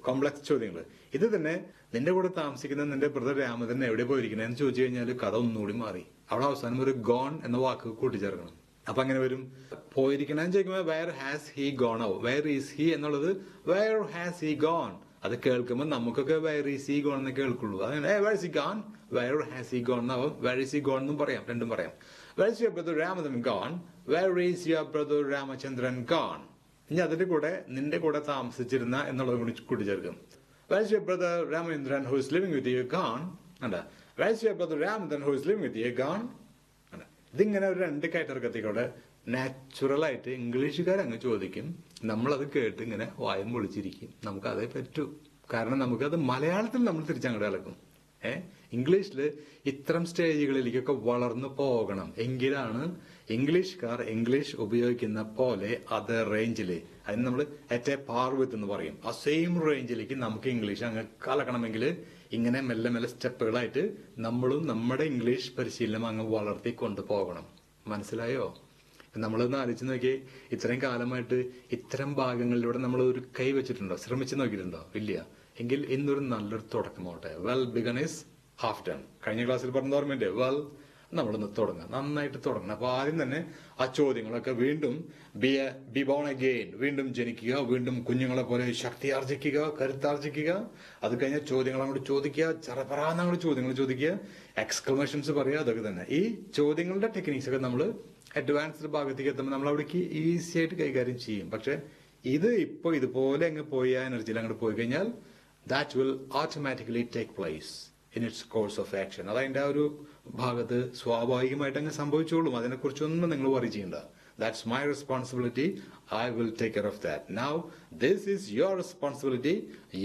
കോംപ്ലക്സ് ചോദ്യങ്ങൾ. ഇത് തന്നെ നിന്റെ കൂടെ താമസിക്കുന്ന നിന്റെ ബ്രദർ രാമചന്ദ്രൻ എവിടെ പോയിരിക്കണേ എന്ന് ചോദിച്ചു കഴിഞ്ഞാൽ കഥ ഒന്നുകൂടി മാറി. അവിടെ അവസാനം ഒരു ഗോൺ എന്ന വാക്ക് കൂട്ടിച്ചേർക്കണം. അപ്പൊ അങ്ങനെ വരും. പോയിരിക്കണെന്ന് ചോദിക്കുമ്പോൾ വേർ ഹാസ് ഹി ഗോൺ ആവും. വേർ ഈസ് ഹി എന്നുള്ളത് വേർ ഹാസ് ഹി ഗോൺ. അത് കേൾക്കുമ്പോൾ നമുക്കൊക്കെ വേർ ഈസ് ഹി ഗോൺ എന്ന് കേൾക്കുള്ളൂ. അങ്ങനെ where is he gone, where has he gone എന്നാവും. വേർ ഈസ് ഹി ഗോൺ എന്നും പറയാം, രണ്ടും പറയാം. Where is your brother Ramachandran gone, where is your brother Ramachandran gone. ഇനി അതിന്റെ കൂടെ നിന്റെ കൂടെ താമസിച്ചിരുന്ന എന്നുള്ളത് കൂടി കൂട്ടിച്ചേർക്കും. Where's your brother Ramachandran who is living with you gone? Where's your brother Ramachandran who is living with you gone? ഇതിങ്ങനെ ഒരു രണ്ട് കയറ്റിറക്കത്തിക്കൂടെ നാച്ചുറൽ ആയിട്ട് ഇംഗ്ലീഷുകാരങ്ങ് ചോദിക്കും. നമ്മളത് കേട്ട് ഇങ്ങനെ വായം പൊളിച്ചിരിക്കും. നമുക്കതേ പറ്റൂ. കാരണം നമുക്കത് മലയാളത്തിൽ നമ്മൾ തിരിച്ചങ്ങോട്ട് കളക്കും. ഇംഗ്ലീഷില് ഇത്തരം സ്റ്റേജുകളിലേക്കൊക്കെ വളർന്നു പോകണം. എങ്കിലാണ് ഇംഗ്ലീഷുകാർ ഇംഗ്ലീഷ് ഉപയോഗിക്കുന്ന പോലെ അത് റേഞ്ചില്, അതിന് നമ്മൾ അറ്റ് എ പാർ വിത്ത് എന്ന് പറയും, ആ സെയിം റേഞ്ചിലേക്ക് നമുക്ക് ഇംഗ്ലീഷ് അങ്ങ് കലക്കണമെങ്കിൽ ഇങ്ങനെ മെല്ലെ മെല്ലെ സ്റ്റെപ്പുകളായിട്ട് നമ്മളും നമ്മുടെ ഇംഗ്ലീഷ് പരിശീലനം അങ്ങ് വളർത്തി കൊണ്ടുപോകണം. മനസ്സിലായോ? നമ്മളൊന്ന് ആലോചിച്ച് നോക്കി, ഇത്രയും കാലമായിട്ട് ഇത്തരം ഭാഗങ്ങളിലൂടെ നമ്മൾ ഒരു കൈ വെച്ചിട്ടുണ്ടോ? ശ്രമിച്ചു നോക്കിയിട്ടുണ്ടോ? ഇല്ല. എങ്കിൽ ഇന്നൊരു നല്ലൊരു തുടക്കമാവട്ടെ. Well begun is half done. കഴിഞ്ഞ ക്ലാസ്സിൽ പറഞ്ഞ ഓർമ്മയുണ്ട്, വെൽ നമ്മളൊന്ന് തുടങ്ങാം, നന്നായിട്ട് തുടങ്ങണം. അപ്പൊ ആദ്യം തന്നെ ആ ചോദ്യങ്ങളൊക്കെ വീണ്ടും ബി ബോൺ അഗെയിൻ, വീണ്ടും ജനിക്കുക, വീണ്ടും കുഞ്ഞുങ്ങളെ പോലെ ശക്തി ആർജിക്കുക, കരുത്താർജിക്കുക. അത് കഴിഞ്ഞാൽ ചോദ്യങ്ങൾ അങ്ങോട്ട് ചോദിക്കുക, ചറപറാന്ന് അങ്ങോട്ട് ചോദ്യങ്ങൾ ചോദിക്കുക, എക്സ്ക്ലമേഷൻസ് പറയുക. അതൊക്കെ തന്നെ ഈ ചോദ്യങ്ങളുടെ ടെക്നീക്സ് ഒക്കെ നമ്മൾ അഡ്വാൻസ്ഡ് ഭാഗത്തേക്ക് എത്തുമ്പോൾ നമ്മൾ അവിടേക്ക് ഈസി ആയിട്ട് കൈകാര്യം ചെയ്യും. പക്ഷെ ഇത് ഇപ്പൊ ഇതുപോലെ അങ്ങ് പോയി ആ എനർജിയിൽ അങ്ങോട്ട് പോയി കഴിഞ്ഞാൽ that will automatically take place in its course of action. അത് അതിന്റെ ആ ഒരു ഭാഗത്ത് സ്വാഭാവികമായിട്ട് അങ്ങ് സംഭവിച്ചോളും. അതിനെക്കുറിച്ചൊന്നും നിങ്ങൾ വറി ചെയ്യണ്ട. That's my responsibility. I will take care of that. Now, this is your responsibility.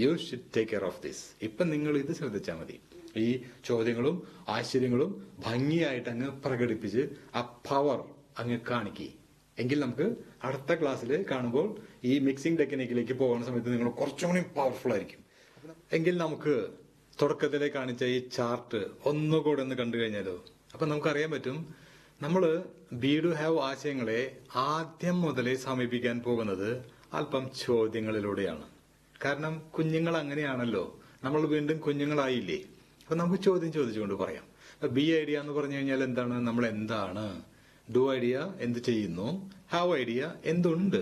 You should take care of this. ഇപ്പൊ നിങ്ങൾ ഇത് ശ്രദ്ധിച്ചാൽ മതി. ഈ ചോദ്യങ്ങളും ആശ്ചര്യങ്ങളും ഭംഗിയായിട്ട് അങ്ങ് പ്രകടിപ്പിച്ച് ആ പവർ അങ്ങ് കാണിക്കുക. എങ്കിൽ നമുക്ക് അടുത്ത ക്ലാസ്സിൽ കാണുമ്പോൾ ഈ മിക്സിംഗ് ടെക്നിക്കിലേക്ക് പോകുന്ന സമയത്ത് നിങ്ങൾ കുറച്ചും കൂടി പവർഫുൾ ആയിരിക്കും. എങ്കിൽ നമുക്ക് തുടക്കത്തിലെ കാണിച്ച ഈ ചാർട്ട് ഒന്നുകൂടെ ഒന്ന് കണ്ടു കഴിഞ്ഞാലോ? അപ്പൊ നമുക്കറിയാൻ പറ്റും, നമ്മള് ബി ടു ഹാവ് ആശയങ്ങളെ ആദ്യം മുതലേ സമീപിക്കാൻ പോകുന്നത് അല്പം ചോദ്യങ്ങളിലൂടെയാണ്. കാരണം കുഞ്ഞുങ്ങൾ അങ്ങനെയാണല്ലോ, നമ്മൾ വീണ്ടും കുഞ്ഞുങ്ങളായില്ലേ. അപ്പൊ നമുക്ക് ചോദ്യം ചോദിച്ചുകൊണ്ട് പറയാം. ബി ഐഡിയ എന്ന് പറഞ്ഞു കഴിഞ്ഞാൽ എന്താണ്? നമ്മൾ എന്താണ്? ഡു ഐഡിയ എന്ത് ചെയ്യുന്നു? ഹാവ് ഐഡിയ എന്തുണ്ട്?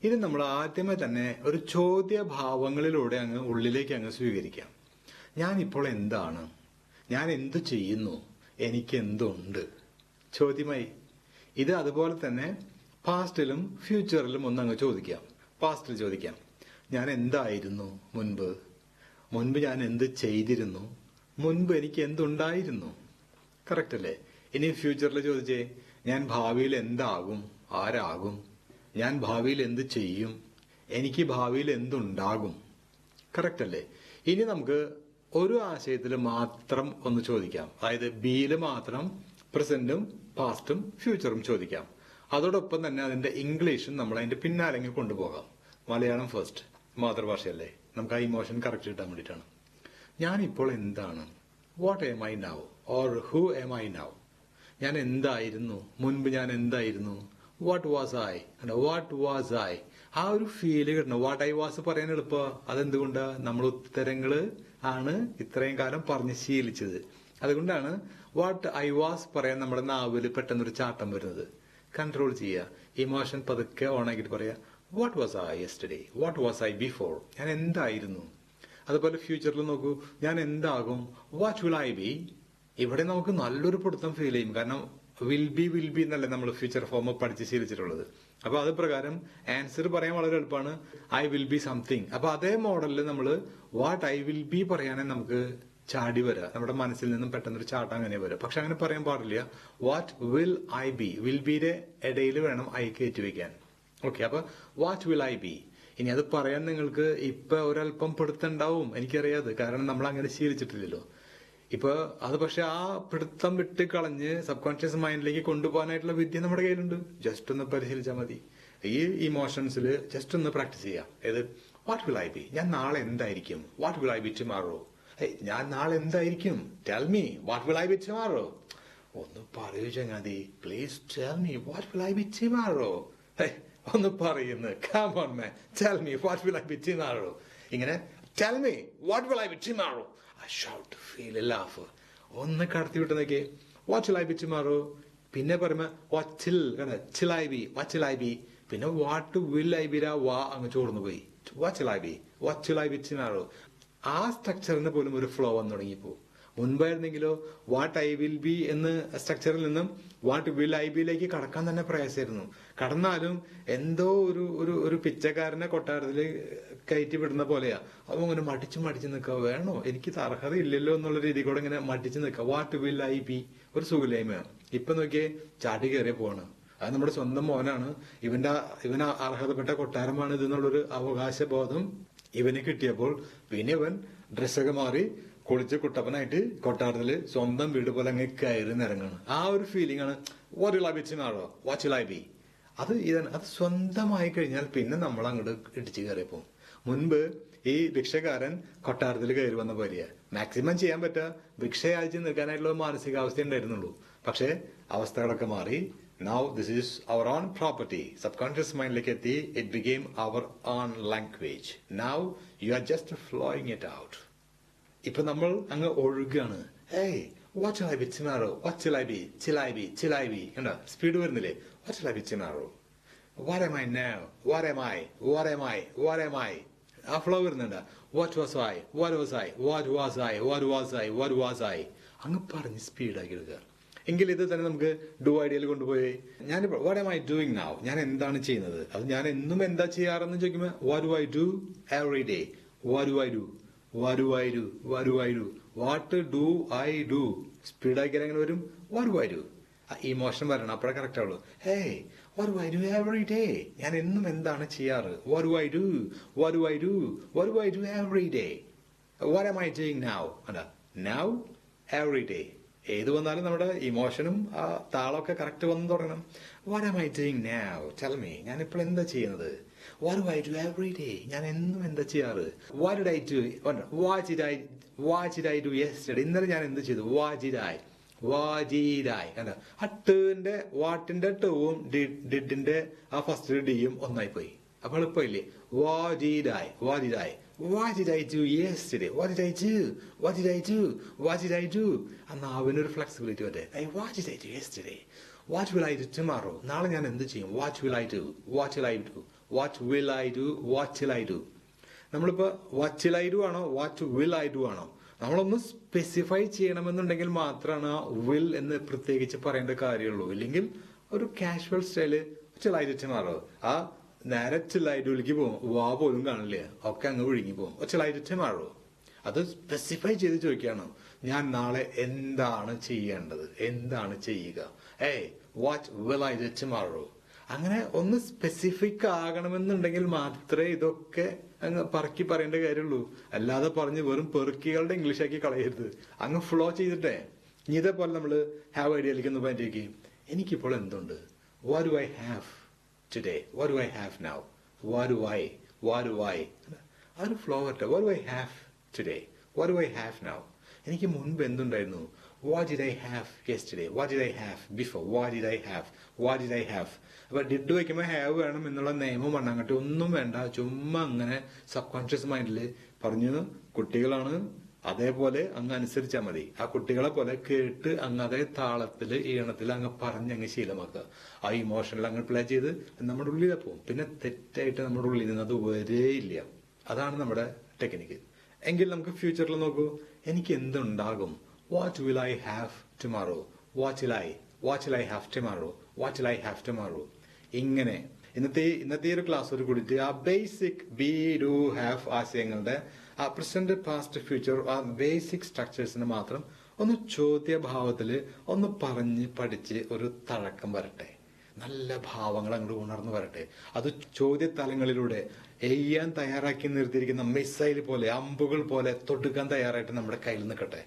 ഇനി നമ്മൾ ആദ്യമേ തന്നെ ഒരു ചോദ്യഭാവങ്ങളിലൂടെ അങ്ങ് ഉള്ളിലേക്ക് അങ്ങ് സ്വീകരിക്കാം. ഞാനിപ്പോൾ എന്താണ്? ഞാൻ എന്തു ചെയ്യുന്നു? എനിക്ക് എന്തുണ്ട്? ചോദ്യമായി. ഇത് അതുപോലെ തന്നെ പാസ്റ്റിലും ഫ്യൂച്ചറിലും ഒന്നങ്ങ് ചോദിക്കാം. പാസ്റ്റിൽ ചോദിക്കാം, ഞാൻ എന്തായിരുന്നു മുൻപ്? മുൻപ് ഞാൻ എന്ത് ചെയ്തിരുന്നു? മുൻപ് എനിക്ക് എന്തുണ്ടായിരുന്നു? കറക്റ്റ് അല്ലേ? ഇനി ഫ്യൂച്ചറിൽ ചോദിച്ചേ, ഞാൻ ഭാവിയിൽ എന്താകും? ആരാകും? ഞാൻ ഭാവിയിൽ എന്ത് ചെയ്യും? എനിക്ക് ഭാവിയിൽ എന്തുണ്ടാകും? കറക്റ്റ് അല്ലേ? ഇനി നമുക്ക് ഒരു ആശയത്തിൽ മാത്രം ഒന്ന് ചോദിക്കാം. അതായത് ബിയിൽ മാത്രം പ്രസന്റും പാസ്റ്റും ഫ്യൂച്ചറും ചോദിക്കാം. അതോടൊപ്പം തന്നെ അതിന്റെ ഇംഗ്ലീഷും നമ്മൾ അതിന്റെ പിന്നാലെങ്കിൽ കൊണ്ടുപോകാം. മലയാളം ഫസ്റ്റ്, മാതൃഭാഷയല്ലേ, നമുക്ക് ആ ഇമോഷൻ കറക്റ്റ് കിട്ടാൻ വേണ്ടിയിട്ടാണ്. ഞാനിപ്പോൾ എന്താണ്? What M I now or who M I now? ഞാൻ എന്തായിരുന്നു? മുൻപ് ഞാൻ എന്തായിരുന്നു? What was I? What was I? ആ ഒരു ഫീല് കിട്ടണം. വാട്ട് ഐ വാസ് പറയാൻ എളുപ്പ. അതെന്തുകൊണ്ടാ? നമ്മൾ ഉത്തരങ്ങള് ആണ് ഇത്രയും കാലം പറഞ്ഞ് ശീലിച്ചത്. അതുകൊണ്ടാണ് വാട്ട് ഐ വാസ് പറയാൻ നമ്മുടെ നാവില് പെട്ടെന്നൊരു ചാട്ടം വരുന്നത്. കൺട്രോൾ ചെയ്യുക. ഇമോഷൻ പതുക്കെ ഓണാക്കിയിട്ട് പറയാ, what was I yesterday? What was I before? ഞാൻ എന്തായിരുന്നു? അതുപോലെ ഫ്യൂച്ചറിൽ നോക്കൂ, ഞാൻ എന്താകും? What will I B? ഇവിടെ നമുക്ക് നല്ലൊരു പിടുത്തം ഫീൽ ചെയ്യും. കാരണം വിൽ ബി എന്നല്ലേ നമ്മൾ ഫ്യൂച്ചർ ഫോം പഠിച്ച് ശീലിച്ചിട്ടുള്ളത്. അപ്പൊ അത് പ്രകാരം ആൻസർ പറയാൻ വളരെ എളുപ്പമാണ്. I will be something. അപ്പൊ അതേ മോഡലിൽ നമ്മൾ വാട്ട് ഐ വിൽ ബി പറയാനേ നമുക്ക് ചാടി വരാം. നമ്മുടെ മനസ്സിൽ നിന്നും പെട്ടെന്നൊരു ചാട്ടം അങ്ങനെ വരാം. പക്ഷെ അങ്ങനെ പറയാൻ പാടില്ല. What will I B? Will ബിയുടെ ഇടയിൽ വേണം ഐ കയറ്റി വെക്കാൻ. ഓക്കെ, അപ്പൊ വാട്ട് വിൽ ഐ ബി? ഇനി അത് പറയാൻ നിങ്ങൾക്ക് ഇപ്പൊ ഒരല്പം പിടുത്തുണ്ടാവും, എനിക്കറിയാതെ. കാരണം നമ്മൾ അങ്ങനെ ശീലിച്ചിട്ടില്ലല്ലോ. ഇപ്പൊ അത് പക്ഷെ ആ പിടുത്തം വിട്ട് കളഞ്ഞ് സബ് കോൺഷ്യസ് മൈൻഡിലേക്ക് കൊണ്ടുപോകാനായിട്ടുള്ള വിദ്യ നമ്മുടെ കയ്യിലുണ്ട്. ജസ്റ്റ് ഒന്ന് പരിശീലിച്ചാൽ മതി. ഈ ഇമോഷൻസിൽ ജസ്റ്റ് ഒന്ന് പ്രാക്ടീസ് ചെയ്യാം. ഏത്? What will I be? ഞാൻ നാളെ എന്തായിരിക്കും? What will I be tomorrow? ഞാൻ നാളെ എന്തായിരിക്കും? Tell me what will I be tomorrow? ഒന്ന് പറയൂ ചങ്ങാതി, please tell me what will I be tomorrow? ഒന്ന് പറയുന്നു. Come on man, tell me what will I be tomorrow? ഇങ്ങനെ tell me what will I be tomorrow? I shout, feel a laugh. ഒന്ന് കടത്തി വിട്ട് നോക്കിയേ. What will I be tomorrow? പിന്നെ പറയുമ്പോ what till I be, what will I be? പിന്നെ what will I be വാ അങ്ങ് ചോർന്നു പോയി. What will I be? What will I be tomorrow? ആ സ്ട്രക്ചറിന് പോലും ഒരു ഫ്ലോ വന്നു തുടങ്ങിപ്പോ. മുൻപായിരുന്നെങ്കിലോ വാട്ട് ഐ വിൽ ബി എന്ന സ്ട്രക്ചറിൽ നിന്നും വാട്ട് വിൽ ഐ ബിയിലേക്ക് കടക്കാൻ തന്നെ പ്രയാസമായിരുന്നു. കടന്നാലും എന്തോ ഒരു പിച്ചക്കാരനെ കൊട്ടാരത്തിൽ കയറ്റി വിടുന്ന പോലെയാ. അപ്പൊ ഇങ്ങനെ മടിച്ചു നിൽക്കുക. വേണോ? എനിക്ക് അർഹത ഇല്ലല്ലോ എന്നുള്ള രീതി കൂടെ ഇങ്ങനെ മടിച്ചു നിൽക്കുക. What will I B? ഒരു സുഖില്ലായ്മയാണ്. ഇപ്പൊ നോക്കിയേ, ചാടി കയറിയ പോവാണ്. അത് നമ്മുടെ സ്വന്തം മോനാണ്. ഇവന് അർഹതപ്പെട്ട കൊട്ടാരമാണ് ഇതെന്നുള്ളൊരു അവകാശബോധം ഇവന് കിട്ടിയപ്പോൾ പിന്നെ ഇവൻ ഡ്രസ്സൊക്കെ മാറി കുളിച്ച് കുട്ടപ്പനായിട്ട് കൊട്ടാരത്തില് സ്വന്തം വീട് പോലെ അങ്ങ് കയറി നിറങ്ങാണ്. ആ ഒരു ഫീലിംഗ് ആണ് what will I be tomorrow, what will I B. അത് സ്വന്തമായി കഴിഞ്ഞാൽ പിന്നെ നമ്മൾ അങ്ങോട്ട് ഇടിച്ചു കയറിയപ്പോ. മുൻപ് ഈ ഭിക്ഷക്കാരൻ കൊട്ടാരത്തിൽ കയറി വന്ന പോലെയാ. മാക്സിമം ചെയ്യാൻ പറ്റുക ഭിക്ഷ അയച്ച് നിൽക്കാനായിട്ടുള്ള മാനസികാവസ്ഥ ഉണ്ടായിരുന്നുള്ളൂ. പക്ഷെ അവസ്ഥകളൊക്കെ മാറി. Now this is our own property. Subconscious mind like etti, it became our own language. Now you are just flowing it out. ഇപ്പൊ നമ്മൾ അങ്ങ് ഒഴുകാണ്. Hey, what shall I be tomorrow, what shall I be, shall I be, shall I be. കണ്ടോ speed വരുന്നില്ലേ? What shall I be tomorrow, what am I now, what am I, what am I, what am I. ആ flow വരുന്നുണ്ട്. What was I, what was I, what was I, what was I, what was I. അങ്ങ് പറഞ്ഞ് സ്പീഡാക്കി എടുക്കുക. എങ്കിൽ ഇത് തന്നെ നമുക്ക് do ഐഡിയയിൽ കൊണ്ടുപോയി ഞാനിപ്പോൾ what am I doing now, ഞാൻ എന്താണ് ചെയ്യുന്നത്? അത് ഞാൻ എന്നും എന്താ ചെയ്യാറെന്ന് ചോദിക്കുമ്പോൾ what do I do every day, what do I do, what do I do, what do I do, what do I do. സ്പീഡാക്കിയാൽ എങ്ങനെ വരും? What do I do. Emotion വരണം, അപ്പോഴേ കറക്റ്റ് ആവുള്ളൂ. Hey what do I do every day, ഞാൻ എന്നും എന്താണ് ചെയ്യാറ്? What do I do, what do I do, what do I do every day. What am I doing now, അല്ല now every day. ഏത് വന്നാലും നമ്മുടെ ഇമോഷനും ആ താളമൊക്കെ കറക്റ്റ് വന്നു തുടങ്ങണം. What am I doing now, tell me, ഞാൻ ഇപ്പോൾ എന്താ ചെയ്യുന്നത്? What do I do every day, ഞാൻ എന്നും എന്താ ചെയ്യാറ്? What did I do, what did I do yesterday, ഇന്നലെ ഞാൻ എന്ത് ചെയ്തു? What did I, what did I. അല്ല ആ ടേന്റെ വാട്ടിന്റെ ടേവും ഡിഡിന്റെ ആ ഫസ്റ്റ് ഡിയും ഒന്നായി പോയി. അപ്പോൾ എളുപ്പമില്ലേ? What did I, what did I, what did I do yesterday, what did I do, what did I do, what did I do. ആ നാവിനൊരു ഫ്ലെക്സിബിലിറ്റി വരെ. what did I do yesterday, what will I do tomorrow, നാളെ ഞാൻ എന്ത് ചെയ്യും? what will I do, what will I do, what will I do, what will I do. നമ്മളിപ്പോ what will I do ആണോ what will I do ആണോ നമ്മളൊന്ന് specify ചെയ്യണമെന്നുണ്ടെങ്കിൽ മാത്രമാണ് ആ will എന്ന് പ്രത്യേകിച്ച് പറയേണ്ട കാര്യമുള്ളൂ. ഇല്ലെങ്കിൽ ഒരു casual style will I do tomorrow, ആ നേരെ ചില്ലായിട്ടിലേക്ക് പോകും, വാ പോലും കാണില്ല, ഒക്കെ അങ്ങ് ഒഴുങ്ങി പോകും. ചില്ലായിട്ട് ടുമോറോ അത് സ്പെസിഫൈ ചെയ്ത് ചോദിക്കുകയാണ്, ഞാൻ നാളെ എന്താണ് ചെയ്യേണ്ടത്, എന്താണ് ചെയ്യുക? What will I do tomorrow. അങ്ങനെ ഒന്ന് സ്പെസിഫിക് ആകണമെന്നുണ്ടെങ്കിൽ മാത്രമേ ഇതൊക്കെ അങ്ങ് പറക്കി പറയേണ്ട കാര്യമുള്ളൂ. അല്ലാതെ പറഞ്ഞ് വെറും പെറുക്കികളുടെ ഇംഗ്ലീഷാക്കി കളയരുത്. അങ്ങ് ഫ്ലോ ചെയ്തിട്ടേ. ഇതേപോലെ നമ്മള് ഹാവ് ഐഡിയയിലേക്ക് ഒന്ന് പറ്റിയേക്ക്. എനിക്കിപ്പോൾ എന്തുണ്ട്? What do I have today, what do I have now, what do I, ആ ഒരു ഫ്ലോ വരട്ടെ. what do I have today, what do I have now. എനിക്ക് മുൻപ് എന്തുണ്ടായിരുന്നു? what did I have yesterday, what did I have before, what did I have, what did I have. അപ്പൊ did വയ്ക്കുമ്പോൾ have വേണം എന്നുള്ള നിയമം വണ്ണങ്ങട്ടെ ഒന്നും വേണ്ട. ചുമ്മാ അങ്ങനെ സബ് കോൺഷ്യസ് മൈൻഡിൽ പറഞ്ഞു. കുട്ടികളാണ്, അതേപോലെ അങ്ങ് അനുസരിച്ചാൽ മതി. ആ കുട്ടികളെ പോലെ കേട്ട് അങ്ങ് അതേ താളത്തില് ഈണത്തിൽ അങ്ങ് പറഞ്ഞങ്ങ് ശീലമാക്കുക. ആ ഇമോഷനിൽ അങ്ങ് പ്ലേ ചെയ്ത് നമ്മുടെ ഉള്ളിലെ പോകും. പിന്നെ തെറ്റായിട്ട് നമ്മുടെ ഉള്ളിൽ നിന്ന് അത് വരേയില്ല. അതാണ് നമ്മുടെ ടെക്നിക്ക്. എങ്കിൽ നമുക്ക് ഫ്യൂച്ചറിൽ നോക്കൂ, എനിക്ക് എന്തുണ്ടാകും? What will I have tomorrow, what will I have tomorrow, what will I have tomorrow. ഇങ്ങനെ ഇന്നത്തെ ഒരു ക്ലാസ് കൂടിയിട്ട് ആ ബേസിക് ബി ഡു ഹാവ് ആശയങ്ങളുടെ ആ പ്രസന്റ് പാസ്റ്റ് ഫ്യൂച്ചർ ആ ബേസിക് സ്ട്രക്ചേഴ്സിന് മാത്രം ഒന്ന് ചോദ്യഭാവത്തില് ഒന്ന് പറഞ്ഞ് പഠിച്ച് ഒരു തഴക്കം വരട്ടെ. നല്ല ഭാവങ്ങൾ അങ്ങോട്ട് ഉണർന്നു വരട്ടെ. അത് ചോദ്യതലങ്ങളിലൂടെ എയ്യാൻ തയ്യാറാക്കി നിർത്തിയിരിക്കുന്ന മിസൈൽ പോലെ, അമ്പുകൾ പോലെ തൊടുക്കാൻ തയ്യാറായിട്ട് നമ്മുടെ കയ്യിൽ നിൽക്കട്ടെ.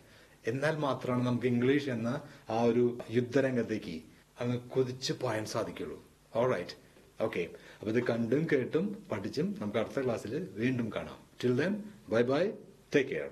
എന്നാൽ മാത്രമാണ് നമുക്ക് ഇംഗ്ലീഷ് എന്ന ആ ഒരു യുദ്ധരംഗത്തേക്ക് അങ്ങ് കുതിച്ച് പോയാൻ സാധിക്കുള്ളൂ. Alright, okay. അപ്പൊ ഇത് കണ്ടും കേട്ടും പഠിച്ചും നമുക്ക് അടുത്ത ക്ലാസ്സിൽ വീണ്ടും കാണാം. Till then, bye bye, take care.